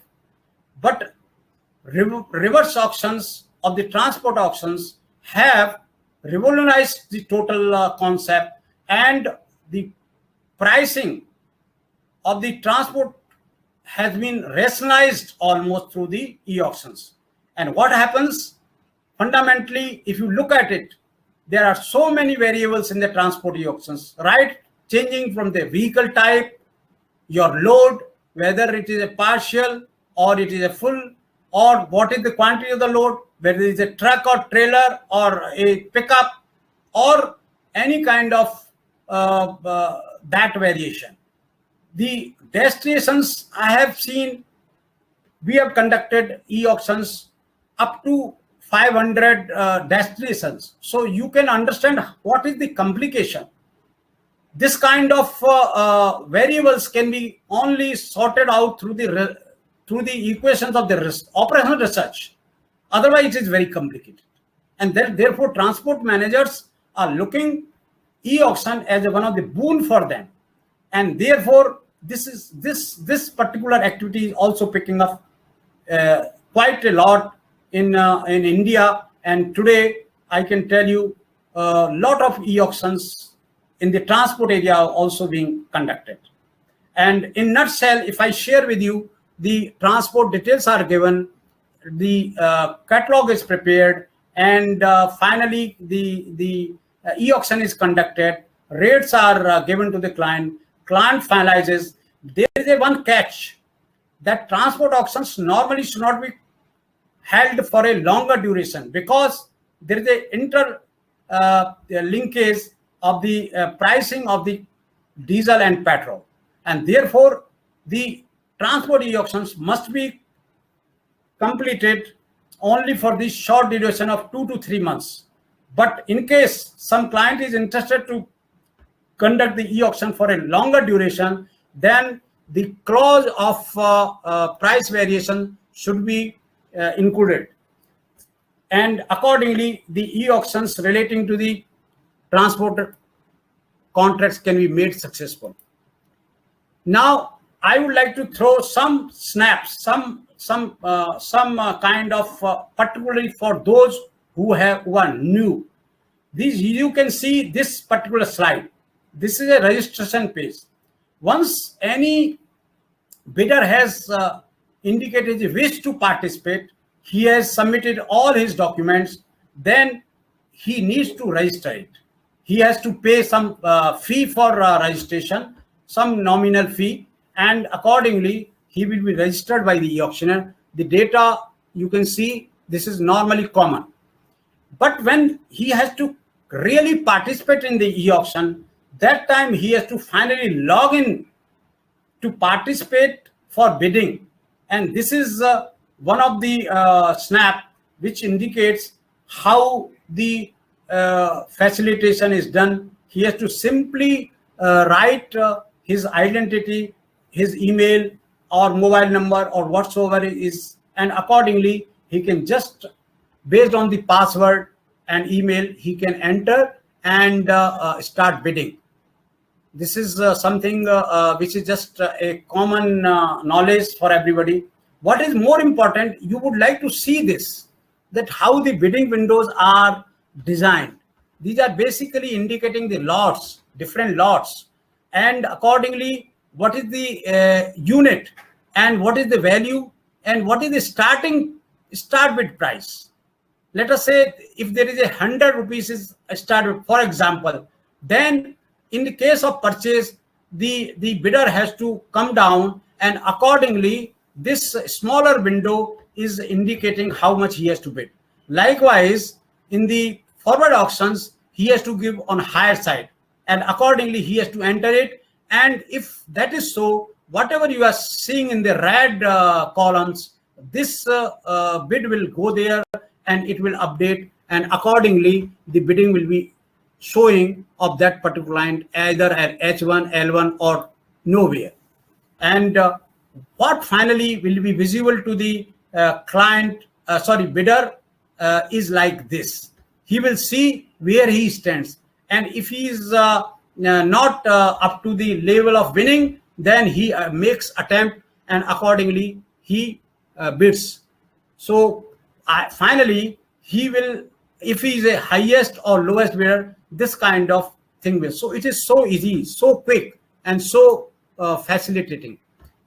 But reverse auctions of the transport auctions have revolutionized the total concept, and the pricing of the transport has been rationalized almost through the e-auctions. And what happens? Fundamentally, if you look at it, there are so many variables in the transport e-auctions, right? Changing from the vehicle type, your load, whether it is a partial or it is a full, or what is the quantity of the load, whether it is a truck or trailer or a pickup, or any kind of that variation. The destinations I have seen, we have conducted e-auctions up to 500 destinations. So you can understand what is the complication. This kind of variables can be only sorted out through the through the equations of the operational research. Otherwise, it is very complicated. And therefore, transport managers are looking e-auction as one of the boon for them. And therefore, this particular activity is also picking up quite a lot in India. And today, I can tell you a lot of e-auctions in the transport area are also being conducted. And in nutshell, if I share with you, the transport details are given, the catalog is prepared, and finally the e-auction is conducted, rates are given to the client finalizes. There is a one catch, that transport auctions normally should not be held for a longer duration, because there is a linkage of the pricing of the diesel and petrol, and therefore the transport e-auctions must be completed only for this short duration of 2 to 3 months. But in case some client is interested to conduct the e-auction for a longer duration, then the clause of price variation should be included. And accordingly, the e-auctions relating to the transport contracts can be made successful. Now, I would like to throw some snaps, some kind of particularly for those who are new. These, you can see this particular slide. This is a registration page. Once any bidder has indicated his wish to participate, he has submitted all his documents, then he needs to register it. He has to pay some fee for registration, some nominal fee, and accordingly he will be registered by the e-auctioneer. The data, you can see, this is normally common. But when he has to really participate in the e-auction, that time he has to finally log in to participate for bidding. And this is one of the snap which indicates how the facilitation is done. He has to simply write his identity, his email or mobile number or whatsoever it is, and accordingly he can just, based on the password and email, he can enter and start bidding. This is something which is just a common knowledge for everybody. What is more important, you would like to see this, that how the bidding windows are designed. These are basically indicating the lots, different lots, and accordingly what is the unit and what is the value and what is the start bid price. Let us say if there is 100 rupees is a start bid, for example, then in the case of purchase, the bidder has to come down, and accordingly this smaller window is indicating how much he has to bid. Likewise, in the forward auctions, he has to give on higher side, and accordingly he has to enter it. And if that is so, whatever you are seeing in the red columns, this bid will go there and it will update, and accordingly the bidding will be showing of that particular client either at H1, L1 or nowhere. And what finally will be visible to the bidder is like this. He will see where he stands, and if he is not up to the level of winning, then he makes attempt and accordingly he bids. So finally he will, if he is a highest or lowest bidder, this kind of thing will. So it is so easy, so quick, and so facilitating,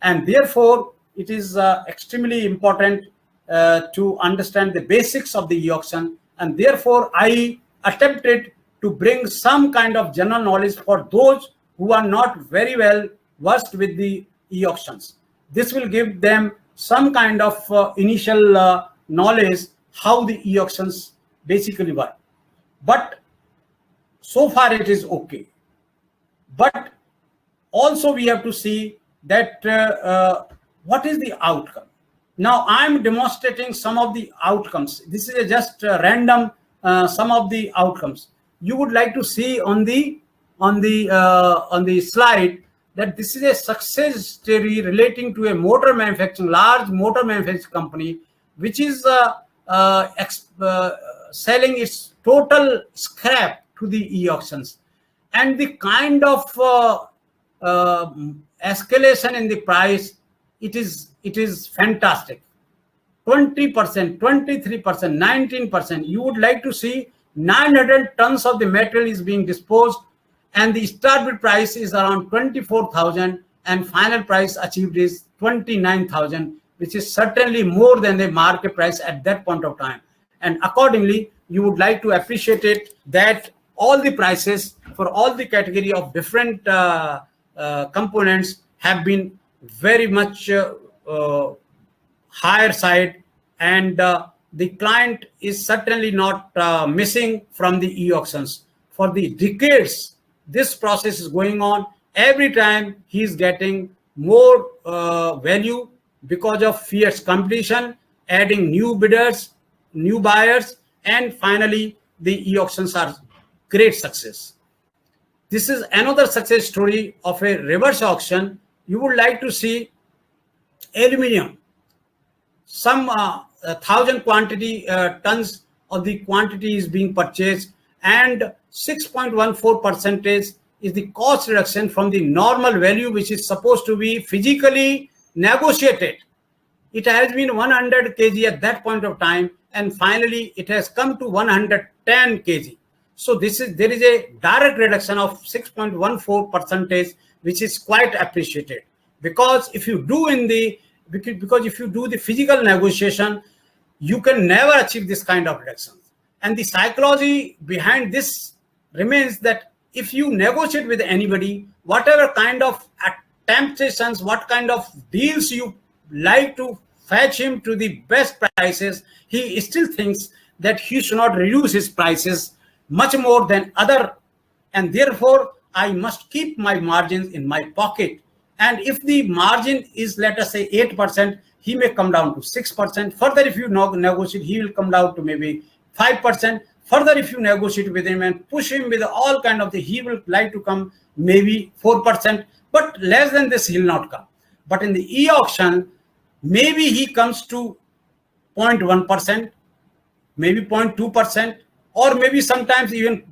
and therefore it is extremely important to understand the basics of the e-auction. And therefore I attempted to bring some kind of general knowledge for those who are not very well versed with the e-auctions. This will give them some kind of initial knowledge how the e-auctions basically work. But so far it is okay. But also we have to see that what is the outcome. Now I'm demonstrating some of the outcomes. This is just random some of the outcomes. You would like to see on the slide that this is a success story relating to a motor manufacturing, large motor manufacturing company, which is selling its total scrap to the e-auctions. And the kind of escalation in the price, it is fantastic. 20%, 23%, 19%. You would like to see 900 tons of the material is being disposed, and the start bid price is around 24,000, and final price achieved is 29,000, which is certainly more than the market price at that point of time. And accordingly, you would like to appreciate it that all the prices for all the category of different components have been very much higher side, and the client is certainly not missing from the e-auctions. For the decades, this process is going on. Every time he is getting more value because of fierce competition, adding new bidders, new buyers, and finally the e-auctions are great success. This is another success story of a reverse auction. You would like to see aluminum, some 1,000 quantity tons of the quantity is being purchased, and 6.14% is the cost reduction from the normal value, which is supposed to be physically negotiated. It has been 100 kg at that point of time, and finally it has come to 110 kg. So there is a direct reduction of 6.14%, which is quite appreciated, because if you do the physical negotiation, you can never achieve this kind of reductions. And the psychology behind this remains that if you negotiate with anybody, whatever kind of temptations, what kind of deals you like to fetch him to the best prices, he still thinks that he should not reduce his prices much more than other, and therefore I must keep my margins in my pocket. And if the margin is, let us say, 8%, he may come down to 6%. Further, if you negotiate, he will come down to maybe 5%. Further, if you negotiate with him and push him with all kind of he will like to come maybe 4%, but less than this he will not come. But in the e-auction, maybe he comes to 0.1%, maybe 0.2%, or maybe sometimes even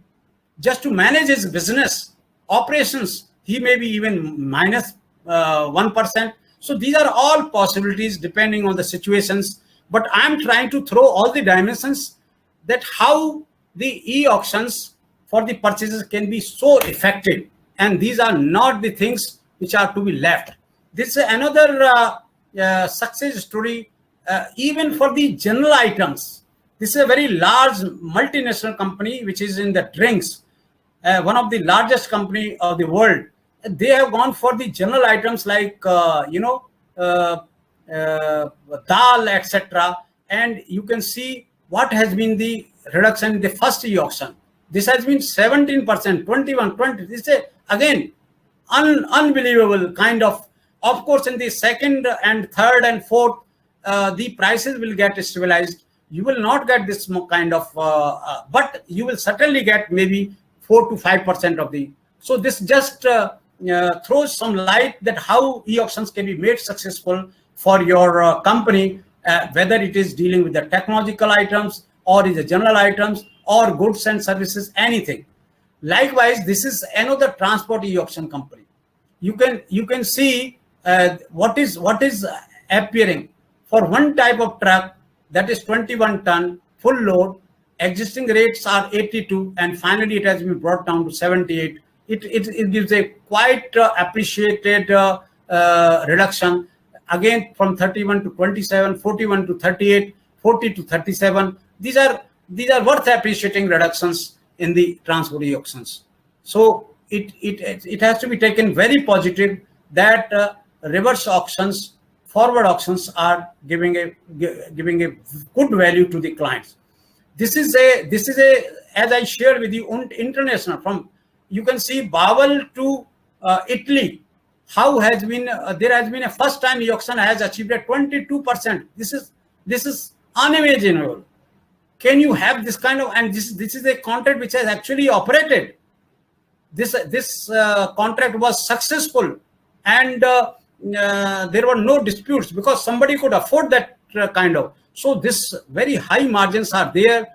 just to manage his business operations, he may be even minus 1%. So these are all possibilities depending on the situations. But I'm trying to throw all the dimensions that how the e-auctions for the purchases can be so effective. And these are not the things which are to be left. This is another success story, even for the general items. This is a very large multinational company which is in the drinks, one of the largest company of the world. They have gone for the general items like dal, etc. And you can see what has been the reduction in the first e-auction. This has been 17%, 21, 20. This is again unbelievable kind of. Of course, in the second and third and fourth, the prices will get stabilized. You will not get this kind of, but you will certainly get maybe 4 to 5% of the. So this just throws some light that how e-auctions can be made successful for your company, whether it is dealing with the technological items or is the general items or goods and services, anything. Likewise, this is another transport e-auction company. You can see what is appearing for one type of truck, that is 21 ton full load. Existing rates are 82, and finally it has been brought down to 78. It gives a quite appreciated reduction, again from 31 to 27, 41 to 38, 40 to 37. These are worth appreciating reductions in the transport e-auctions. So it has to be taken very positive that reverse auctions, forward auctions are giving a good value to the clients. This is a as I shared with you, international, from you can see Bawal to Italy, how has been there has been a first time e-auction has achieved a 22%. This is unimaginable. Can you have this kind of, and this is a contract which has actually operated. This contract was successful. and there were no disputes because somebody could afford that kind of. So this very high margins are there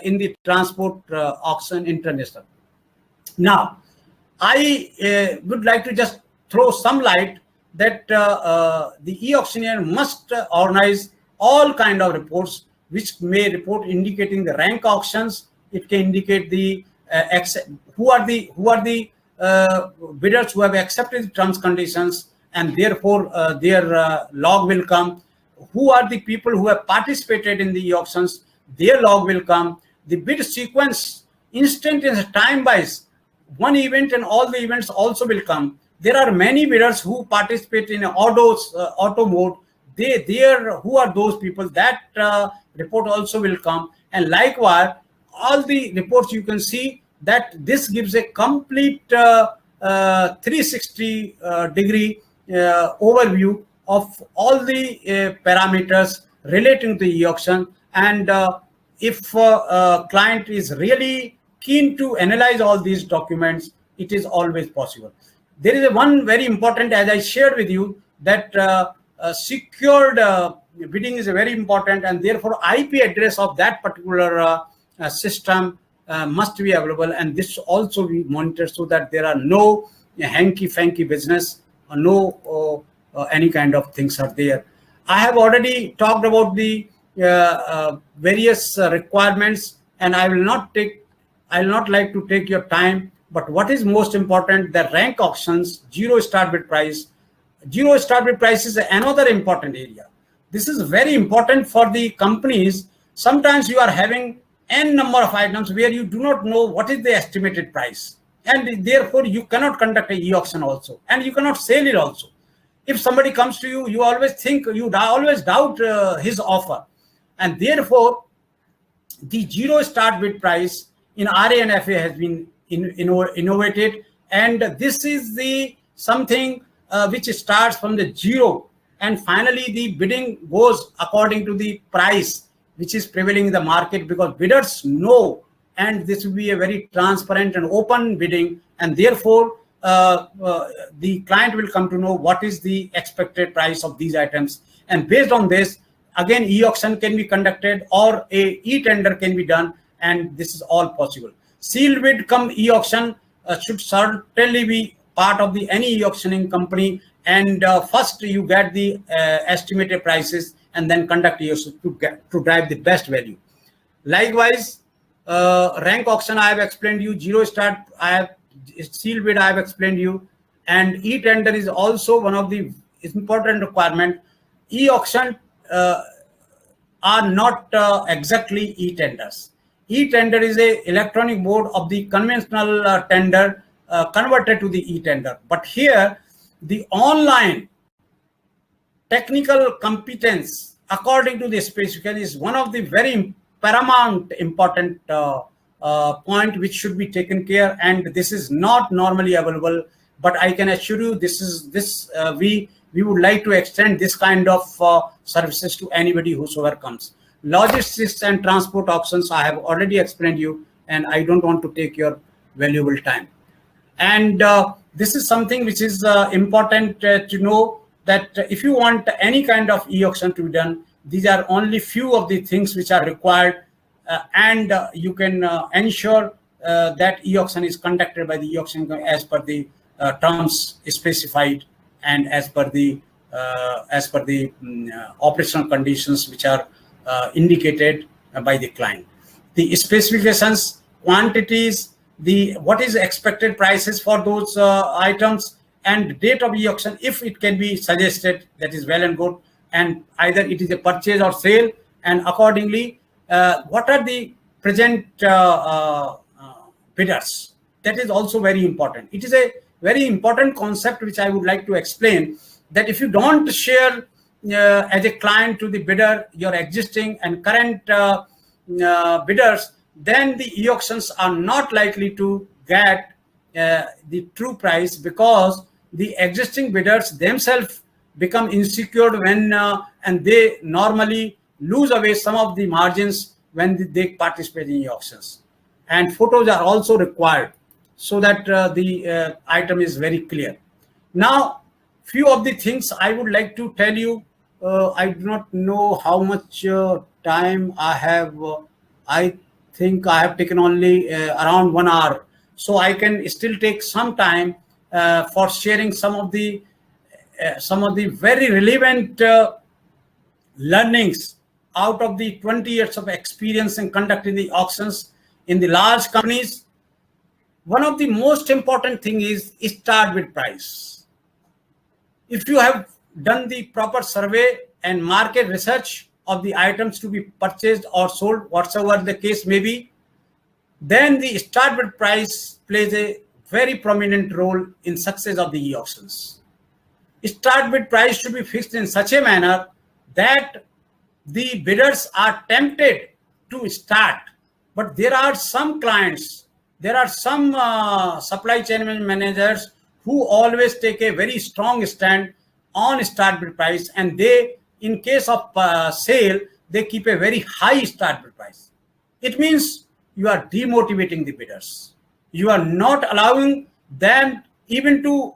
in the transport auction international. Now, I would like to just throw some light that the e-auctioneer must organize all kind of reports, which may report indicating the rank auctions. It can indicate the who are the bidders who have accepted the terms conditions, and therefore their log will come. Who are the people who have participated in the auctions? Their log will come. The bid sequence, instantaneous, time-wise, one event and all the events also will come. There are many bidders who participate in auto mode. Who are those people? That report also will come. And likewise, all the reports you can see that this gives a complete 360 degree overview of all the parameters relating to the e-auction. And if a client is really keen to analyze all these documents, it is always possible. There is one very important, as I shared with you, that secured bidding is very important, and therefore IP address of that particular system must be available, and this also be monitored so that there are no hanky-fanky business or no any kind of things are there. I have already talked about the various requirements, and I will not like to take your time. But what is most important, the rank auctions, zero start bid price. Zero start bid price is another important area. This is very important for the companies. Sometimes you are having n number of items where you do not know what is the estimated price, and therefore you cannot conduct a e-auction also, and you cannot sell it also. If somebody comes to you, you always think, you always doubt his offer, and therefore the zero start bid price in RA and FA has been innovated, and this is the something which starts from the zero, and finally the bidding goes according to the price which is prevailing in the market, because bidders know, and this will be a very transparent and open bidding, and therefore the client will come to know what is the expected price of these items. And based on this, again, e-auction can be conducted or a e-tender can be done, and this is all possible. Sealed bid come e-auction should certainly be part of the any e-auctioning company, and first you get the estimated prices and then conduct e-auction to drive the best value. Likewise, rank auction I have explained you, zero start I have, sealed bid I have explained you, and e-tender is also one of the important requirement. E-auction are not exactly e-tenders. E-tender is a electronic mode of the conventional tender converted to the e-tender. But here, the online technical competence according to the specification is one of the very paramount important point which should be taken care, and this is not normally available. But I can assure you, we would like to extend this kind of services to anybody whosoever comes. Logistics and transport auctions I have already explained you, and I don't want to take your valuable time. And this is something which is important to know, that if you want any kind of e-auction to be done, these are only few of the things which are required, and you can ensure that e-auction is conducted by the e-auction as per the terms specified and as per the operational conditions which are indicated by the client. The specifications, quantities, what is expected prices for those items, and date of e-auction, if it can be suggested, that is well and good, and either it is a purchase or sale, and accordingly what are the present bidders. That is also very important. It is a very important concept which I would like to explain, that if you don't share as a client to the bidder your existing and current bidders, then the e-auctions are not likely to get the true price, because the existing bidders themselves become insecure when and they normally lose away some of the margins when they participate in e-auctions. And photos are also required so that the item is very clear. Now, few of the things I would like to tell you. I do not know how much time I have. I think I have taken only around 1 hour, so I can still take some time for sharing some of the very relevant learnings out of the 20 years of experience in conducting the auctions in the large companies. One of the most important thing is start with price. If you have done the proper survey and market research of the items to be purchased or sold, whatsoever the case may be, then the start with price plays a very prominent role in success of the e-auctions. Start bid price should be fixed in such a manner that the bidders are tempted to start. But there are some clients, there are some supply chain managers who always take a very strong stand on start bid price, and they, in case of sale, they keep a very high start bid price. It means you are demotivating the bidders. You are not allowing them even to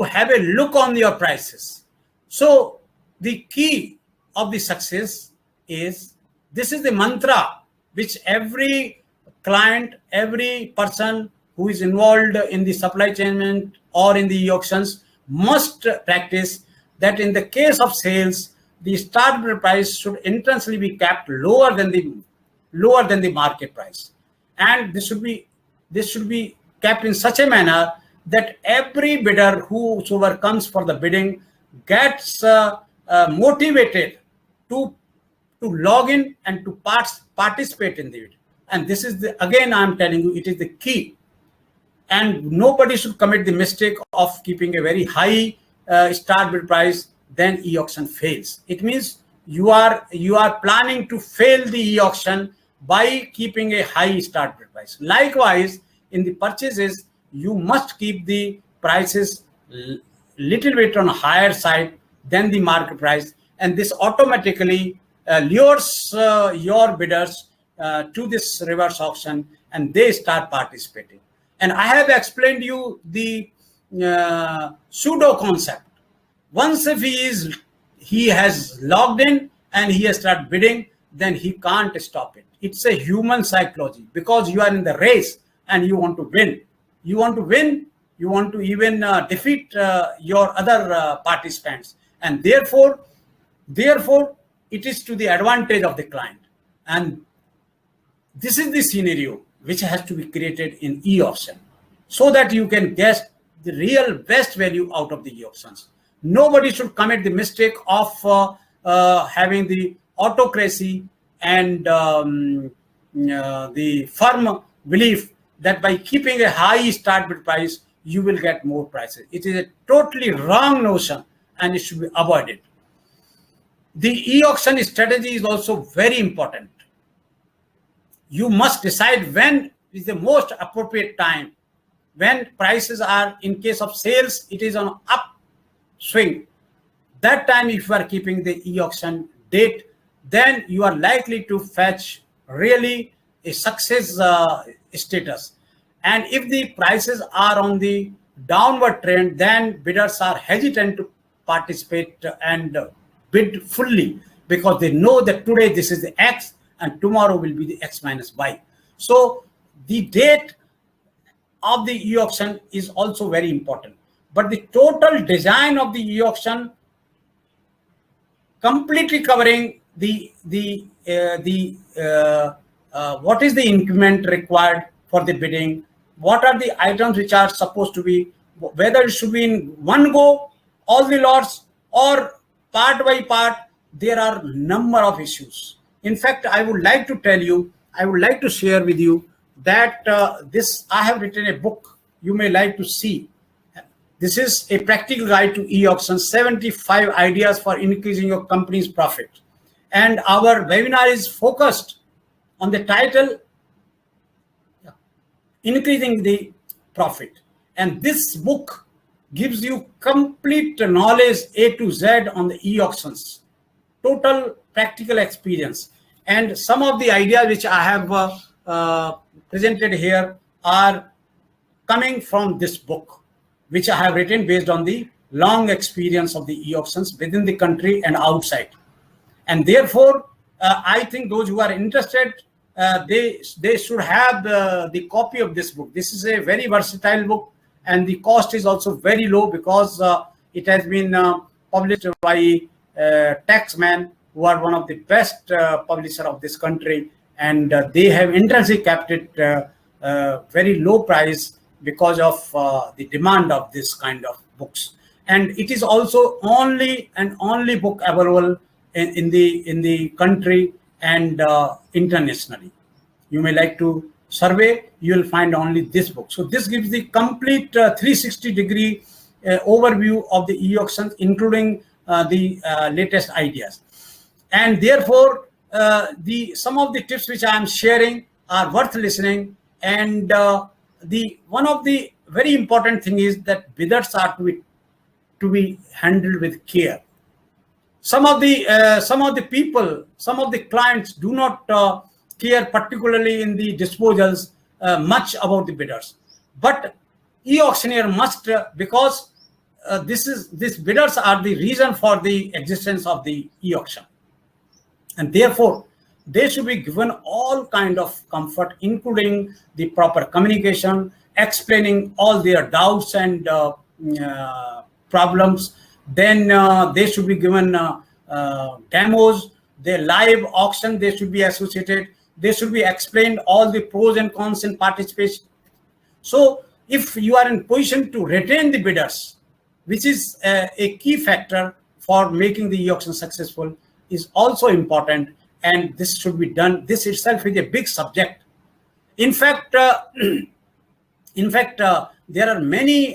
have a look on your prices. So the key of the success is, this is the mantra which every client, every person who is involved in the supply chain or in the auctions must practice, that in the case of sales, the start bid price should intensely be kept lower than the market price, and this should be kept in such a manner that every bidder whosoever comes for the bidding gets motivated to log in and to participate in the bid. And this is again I'm telling you, it is the key. And nobody should commit the mistake of keeping a very high start bid price, then e-auction fails. It means you are planning to fail the e-auction by keeping a high start bid price. Likewise, in the purchases, you must keep the prices little bit on a higher side than the market price, and this automatically lures your bidders to this reverse auction, and they start participating. And I have explained you the pseudo concept. Once if he has logged in and he has started bidding, then he can't stop it. It's a human psychology, because you are in the race and you want to win. You want to win, you want to even defeat your other participants. And therefore, it is to the advantage of the client. And this is the scenario which has to be created in e-auction, so that you can get the real best value out of the e-auctions. Nobody should commit the mistake of having the autocracy and the firm belief that by keeping a high start bid price, you will get more prices. It is a totally wrong notion, and it should be avoided. The e-auction strategy is also very important. You must decide when is the most appropriate time. When prices are, in case of sales, it is on upswing. That time, if you are keeping the e-auction date, then you are likely to fetch really a success status. And if the prices are on the downward trend, then bidders are hesitant to participate and bid fully, because they know that today this is the X and tomorrow will be the X minus Y. So the date of the e-auction is also very important. But the total design of the e-auction, completely covering what is the increment required for the bidding, what are the items which are supposed to be, whether it should be in one go, all the lots, or part by part, there are number of issues. In fact, I would like to tell you, I would like to share with you that I have written a book you may like to see. This is a practical guide to e-auction, 75 ideas for increasing your company's profit. And our webinar is focused on the title, Increasing the Profit. And this book gives you complete knowledge A to Z on the e-auctions, total practical experience. And some of the ideas which I have presented here are coming from this book, which I have written based on the long experience of the e-auctions within the country and outside. And therefore, I think those who are interested, they should have the copy of this book. This is a very versatile book, and the cost is also very low because it has been published by taxmen who are one of the best publisher of this country, and they have intensely kept it very low price because of the demand of this kind of books. And it is also only book available in the country and internationally. You may like to survey, you will find only this book. So this gives the complete 360-degree overview of the e-auctions, including the latest ideas. And therefore, some of the tips which I am sharing are worth listening. And one of the very important thing is that bidders are to be handled with care. Some of the people, some of the clients do not care, particularly in the disposals, much about the bidders. But e-auctioneer must, because these bidders are the reason for the existence of the e-auction, and therefore they should be given all kind of comfort, including the proper communication, explaining all their doubts and problems. Then they should be given demos, their live auction, they should be associated. They should be explained all the pros and cons in participation. So if you are in position to retain the bidders, which is a key factor for making the e-auction successful, is also important, and this should be done. This itself is a big subject. In fact, there are many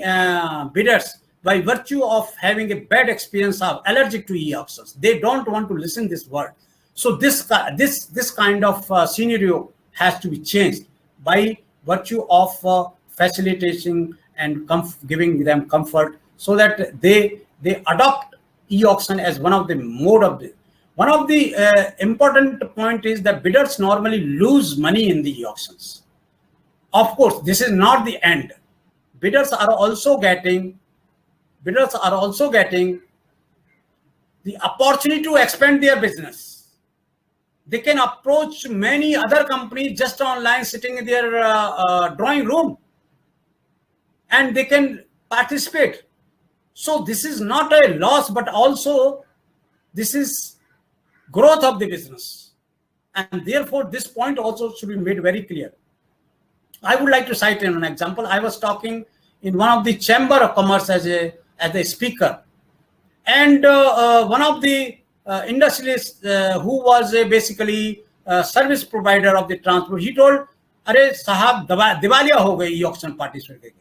bidders, by virtue of having a bad experience, are allergic to e-auctions. They don't want to listen this word. So this kind of scenario has to be changed by virtue of facilitating and giving them comfort, so that they adopt e-auction as one of the mode of the. One of the important point is that bidders normally lose money in the e-auctions. Of course, this is not the end. Bidders are also getting the opportunity to expand their business. They can approach many other companies just online, sitting in their drawing room, and they can participate. So this is not a loss, but also this is growth of the business. And therefore, this point also should be made very clear. I would like to cite an example. I was talking in one of the Chamber of Commerce as a speaker, and one of the industrialists who was basically a service provider of the transport, he told, "Arey sahab, diwaliya ho gayi e-auction participate."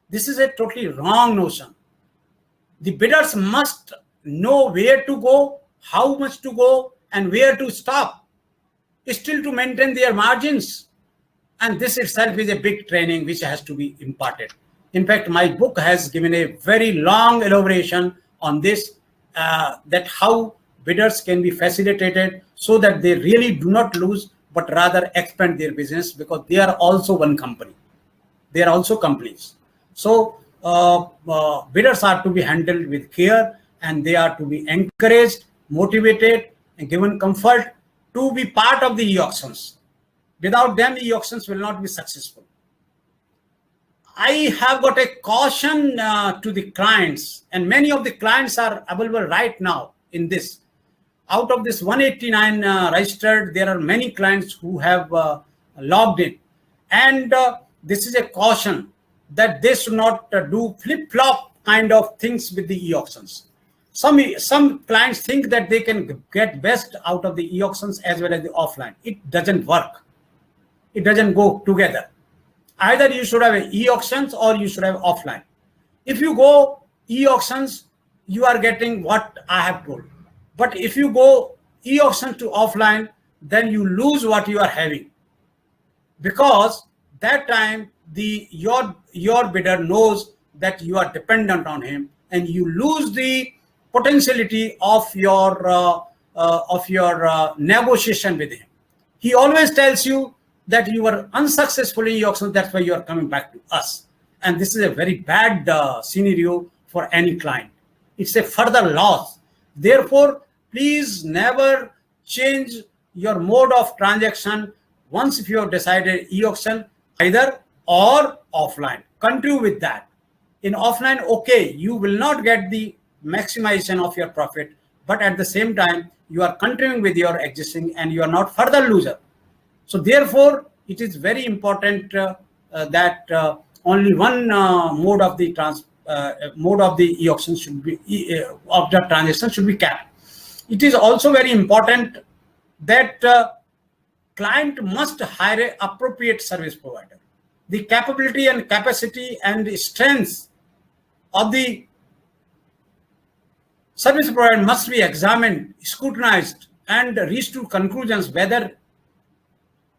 This is a totally wrong notion. The bidders must know where to go, how much to go, and where to stop, still to maintain their margins. And this itself is a big training which has to be imparted. In fact, my book has given a very long elaboration on this, that how bidders can be facilitated so that they really do not lose, but rather expand their business, because they are also one company. They are also companies. So bidders are to be handled with care, and they are to be encouraged, motivated, and given comfort to be part of the e-auctions. Without them, e-auctions will not be successful. I have got a caution to the clients, and many of the clients are available right now in this. Out of this 189 registered, there are many clients who have logged in. And this is a caution that they should not do flip-flop kind of things with the e-auctions. Some clients think that they can get best out of the e-auctions as well as the offline. It doesn't work. It doesn't go together. Either you should have e-auctions or you should have offline. If you go e-auctions, you are getting what I have told. But if you go e-auction to offline, then you lose what you are having, because that time your bidder knows that you are dependent on him, and you lose the potentiality of your negotiation with him. He always tells you that you were unsuccessful in e-auction, that's why you are coming back to us. And this is a very bad scenario for any client. it's a further loss. Therefore, please never change your mode of transaction once if you have decided e-auction, either or offline. Continue with that. In offline, okay, you will not get the maximization of your profit, but at the same time, you are continuing with your existing and you are not further loser. So therefore, it is very important that only one mode of the e-auction should be of the transaction should be kept. It is also very important that client must hire an appropriate service provider. The capability and capacity and strengths of the service provider must be examined, scrutinized, and reach to conclusions whether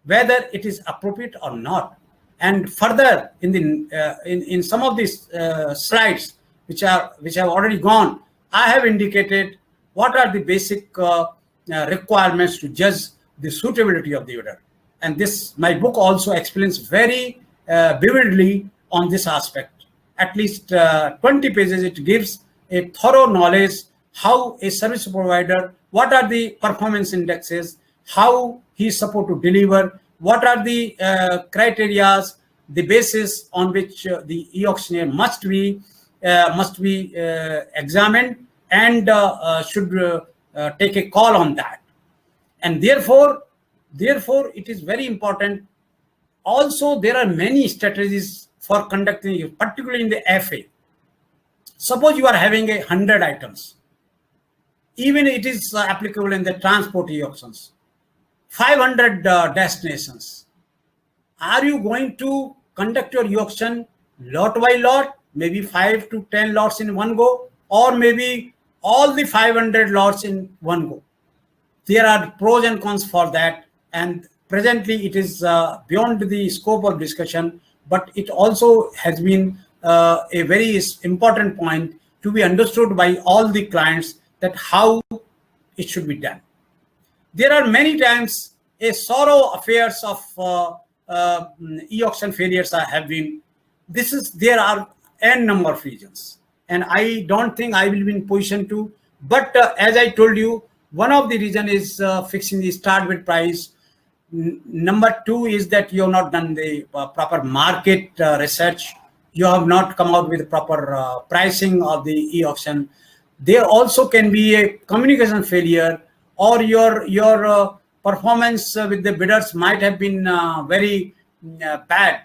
it is appropriate or not. And further, in some of these slides which have already gone, I have indicated what are the basic requirements to judge the suitability of the bidder. And my book also explains very vividly on this aspect. At least 20 pages, it gives a thorough knowledge how a service provider, what are the performance indexes, how he is supposed to deliver, what are the criteria, the basis on which the e-auctioneer must be examined and should take a call on that. And therefore, it is very important. Also, there are many strategies for conducting, particularly in the FA. Suppose you are having 100 items. Even it is applicable in the transport e-auctions. 500 destinations. Are you going to conduct your e-auction lot by lot, maybe 5 to 10 lots in one go, or maybe all the 500 lots in one go? There are pros and cons for that, and presently it is beyond the scope of discussion, but it also has been a very important point to be understood by all the clients, that how it should be done. There are many times a sorrow affairs of e-auction failures have been. There are n number of reasons, and I don't think I will be in position to. But as I told you, one of the reason is fixing the start bid price. Number two is that you have not done the proper market research. You have not come out with proper pricing of the e-auction. There also can be a communication failure, or your performance with the bidders might have been very bad.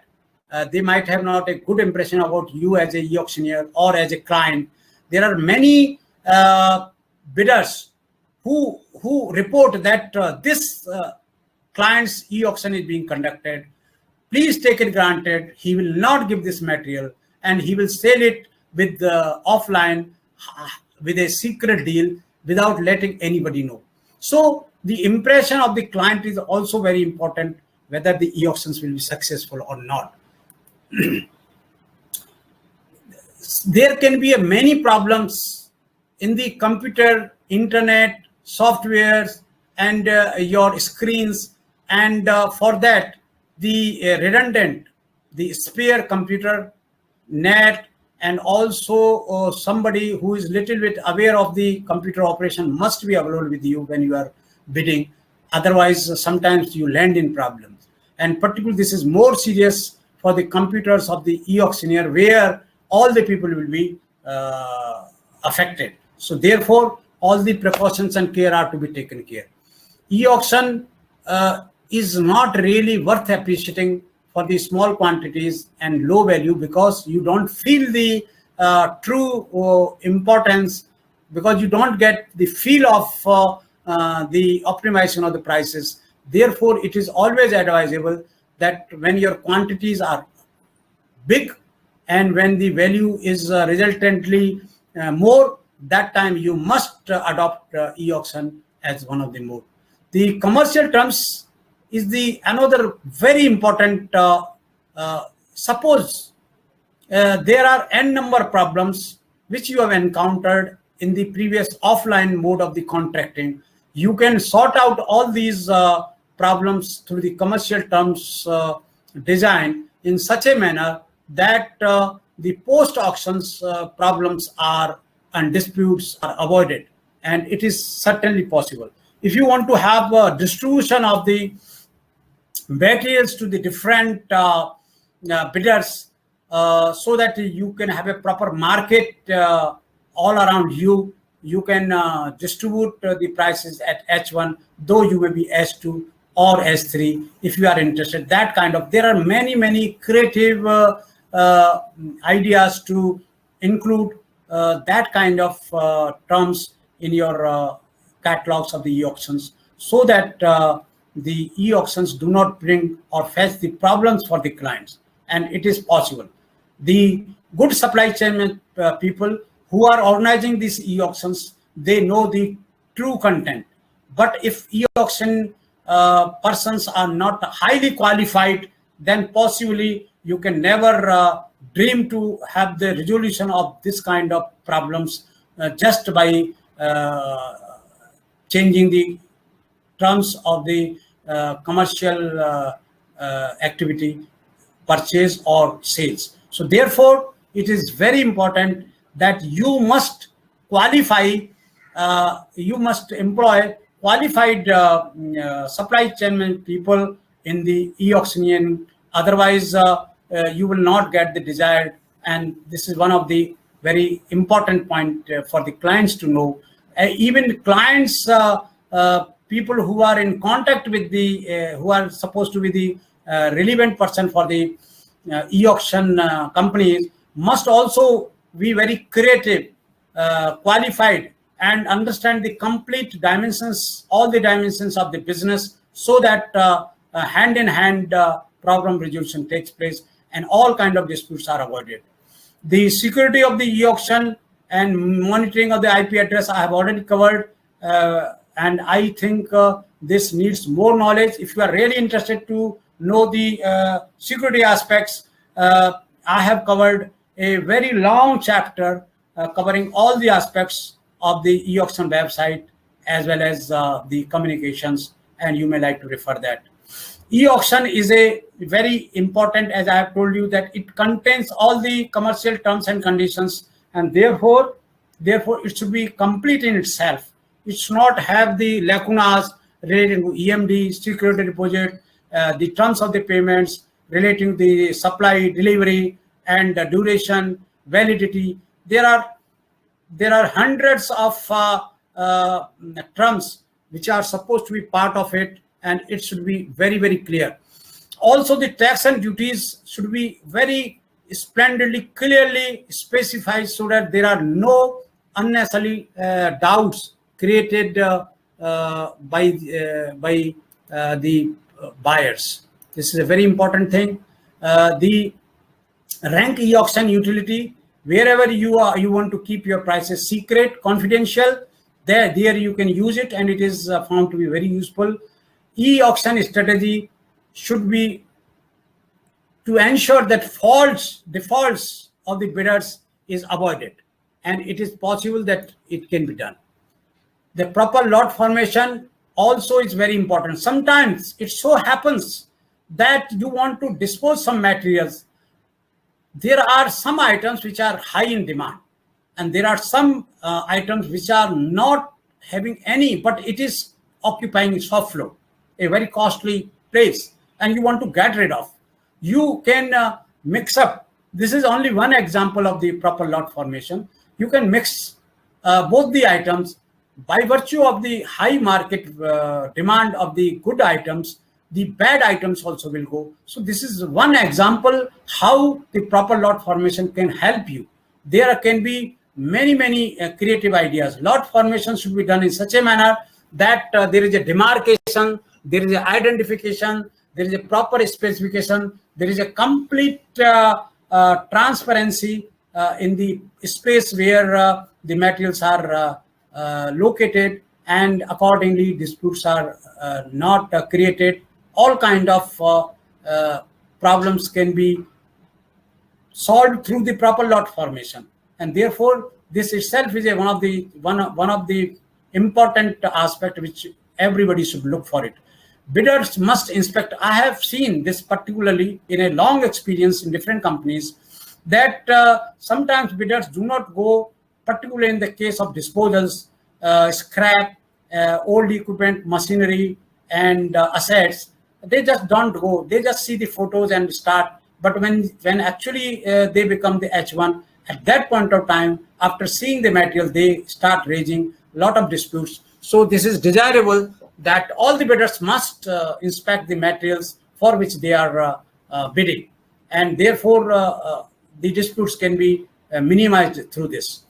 They might have not a good impression about you as a e-auctioneer or as a client. There are many bidders who report that this client's e-auction is being conducted. Please take it granted, he will not give this material and he will sell it with the offline with a secret deal without letting anybody know. So the impression of the client is also very important, whether the e-auctions will be successful or not. There can be many problems in the computer, internet, softwares, and your screens. And for that, the redundant, the spare computer, net, and also somebody who is little bit aware of the computer operation must be available with you when you are bidding. Otherwise, sometimes you land in problems. And particularly, this is more serious for the computers of the e-auctioneer, where all the people will be affected. So therefore, all the precautions and care are to be taken care. E-auction is not really worth appreciating for the small quantities and low value, because you don't feel the true importance, because you don't get the feel of the optimization of the prices. Therefore, it is always advisable that when your quantities are big and when the value is resultantly more, that time you must adopt e-auction as one of the mode. The commercial terms is another very important. Suppose there are n number of problems which you have encountered in the previous offline mode of the contracting. You can sort out all these problems through the commercial terms design in such a manner that the post auctions problems are and disputes are avoided, and it is certainly possible. If you want to have a distribution of the materials to the different bidders, so that you can have a proper market all around you. You can distribute the prices at H1, though you may be S2 or S3 if you are interested. That kind of, there are many creative ideas to include that kind of terms in your catalogs of the e-auctions, so that the e-auctions do not bring or face the problems for the clients. And it is possible. The good supply chain people who are organizing these e-auctions, they know the true content. But if e-auction persons are not highly qualified, then possibly you can never dream to have the resolution of this kind of problems just by changing the terms of the commercial activity, purchase or sales. So therefore, it is very important that you must qualify, you must employ qualified supply chain people in the e-auctioneering. Otherwise, you will not get the desired. And this is one of the very important point for the clients to know. Even clients, people who are in contact with the, who are supposed to be the relevant person for the e-auction companies, must also be very creative, qualified, and understand the complete dimensions, all the dimensions of the business, so that hand in hand problem resolution takes place and all kind of disputes are avoided. The security of the e-auction and monitoring of the IP address I have already covered, and I think this needs more knowledge. If you are really interested to know the security aspects, I have covered a very long chapter covering all the aspects of the e-auction website as well as the communications, and you may like to refer that. E-auction is a very important, as I have told you, that it contains all the commercial terms and conditions, and therefore it should be complete in itself. It should not have the lacunas relating to EMD, security deposit, the terms of the payments relating to the supply, delivery, and duration, validity. There are hundreds of terms which are supposed to be part of it, and it should be very clear. Also, the tax and duties should be very splendidly, clearly specified, so that there are no unnecessary doubts created by the buyers. This is a very important thing. The rank e-auction utility, wherever you want to keep your prices secret, confidential, there you can use it, and it is found to be very useful. E-auction strategy should be to ensure that defaults of the bidders is avoided, and it is possible that it can be done. The proper lot formation also is very important. Sometimes it so happens that you want to dispose some materials. There are some items which are high in demand, and there are some items which are not having any, but it is occupying soft floor, a very costly place, and you want to get rid of. You can mix up. This is only one example of the proper lot formation. You can mix both the items. By virtue of the high market demand of the good items, the bad items also will go. So this is one example how the proper lot formation can help you. There can be many creative ideas. Lot formation should be done in such a manner that there is a demarcation, there is an identification, there is a proper specification, there is a complete transparency in the space where the materials are located, and accordingly disputes are not created. All kind of problems can be solved through the proper lot formation, and therefore this itself is one of the important aspect which everybody should look for it. Bidders must inspect. I have seen this particularly in a long experience in different companies, that sometimes bidders do not go particularly in the case of disposals, scrap, old equipment, machinery, and assets. They just don't go. They just see the photos and start. But when actually they become the H1, at that point of time, after seeing the material, they start raising a lot of disputes. So this is desirable that all the bidders must inspect the materials for which they are bidding, and therefore the disputes can be minimized through this.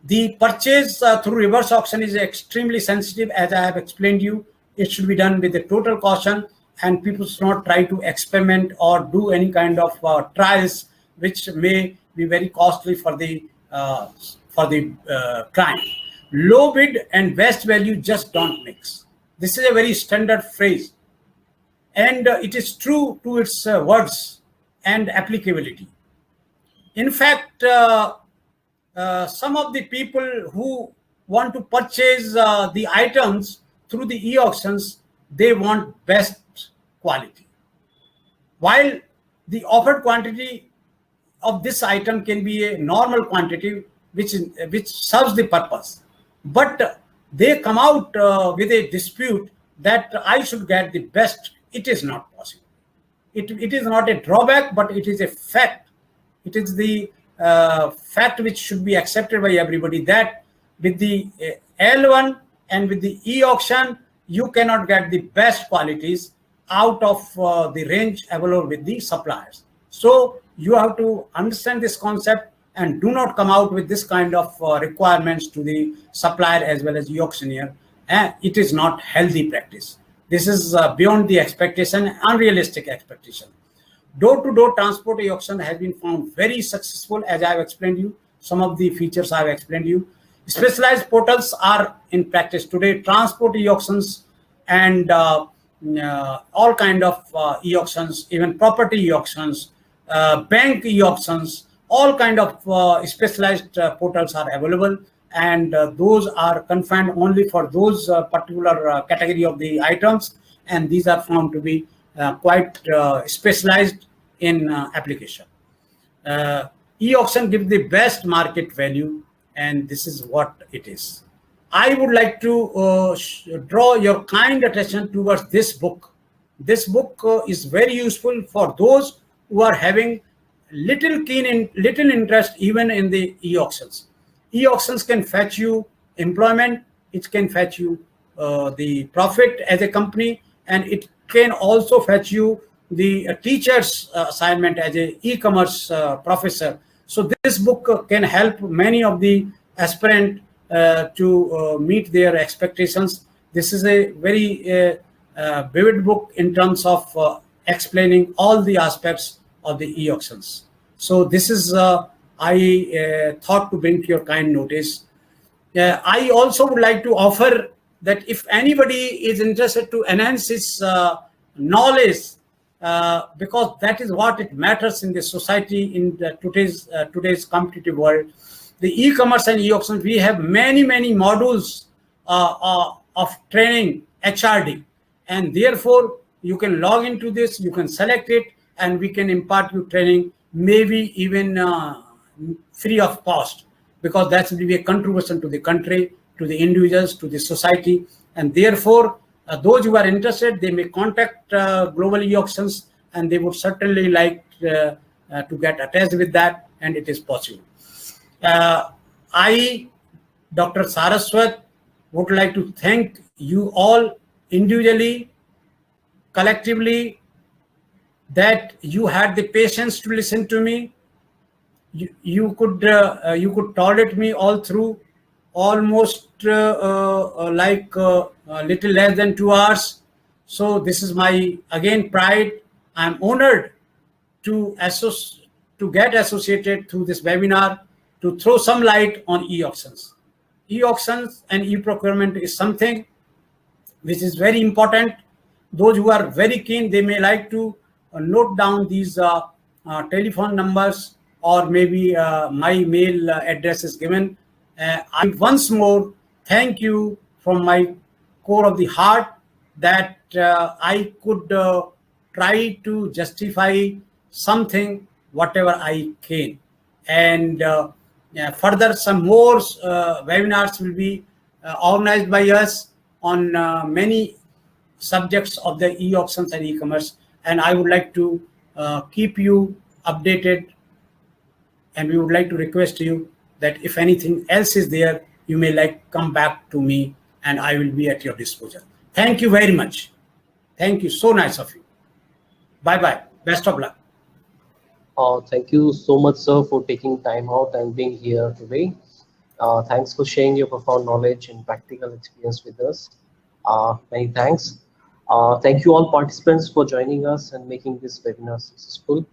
The purchase through reverse auction is extremely sensitive, as I have explained you. It should be done with a total caution, and people should not try to experiment or do any kind of trials, which may be very costly for the client. Low bid and best value just don't mix. This is a very standard phrase, and it is true to its words and applicability. In fact, some of the people who want to purchase the items through the e-auctions, they want best quality, while the offered quantity of this item can be a normal quantity which serves the purpose, but they come out with a dispute that I should get the best. It is not possible. It is not a drawback, but it is a fact. It is the fact which should be accepted by everybody, that with the L1 and with the e-auction, you cannot get the best qualities out of the range available with the suppliers. So you have to understand this concept and do not come out with this kind of requirements to the supplier as well as the auctioneer. And it is not healthy practice. This is beyond the expectation, unrealistic expectation. Door-to-door transport e-auction has been found very successful, as I have explained you. Some of the features I have explained you. Specialized portals are in practice today. Transport e-auctions and all kind of e-auctions, even property e-auctions, bank e-auctions, all kind of specialized portals are available, and those are confined only for those particular category of the items, and these are found to be quite specialized in application. E-auction gives the best market value, and this is what it is. I would like to draw your kind attention towards this book. This book is very useful for those who are having little interest even in the e-auctions. E-auctions can fetch you employment, it can fetch you the profit as a company, and it can also fetch you the teacher's assignment as a e-commerce professor. So this book can help many of the aspirant to meet their expectations. This is a very vivid book in terms of explaining all the aspects of the e-auctions. So this is I thought to bring to your kind notice. I also would like to offer that if anybody is interested to enhance his knowledge, because that is what it matters in the society in the today's competitive world. The e-commerce and e-auction, we have many modules of training, HRD, and therefore you can log into this, you can select it, and we can impart you training, maybe even free of cost, because that will be a contribution to the country, to the individuals, to the society, and therefore those who are interested, they may contact Global e-auctions, and they would certainly like to get attached with that, and it is possible. I, Dr. Saraswat, would like to thank you all individually, collectively, that you had the patience to listen to me. You could tolerate me all through almost like a little less than 2 hours. So this is my again pride. I'm honored to get associated through this webinar to throw some light on e-auctions. E-auctions and e-procurement is something which is very important. Those who are very keen, they may like to note down these telephone numbers, or maybe my mail address is given. I once more thank you from my core of the heart that I could try to justify something, whatever I can. And Yeah, further, some more webinars will be organized by us on many subjects of the e-auctions and e-commerce, and I would like to keep you updated, and we would like to request you that if anything else is there, you may like come back to me, and I will be at your disposal. Thank you very much. Thank you. So nice of you. Bye bye. Best of luck.
Thank you so much, sir, for taking time out and being here today. Thanks for sharing your profound knowledge and practical experience with us. Many thanks. Thank you all participants for joining us and making this webinar successful.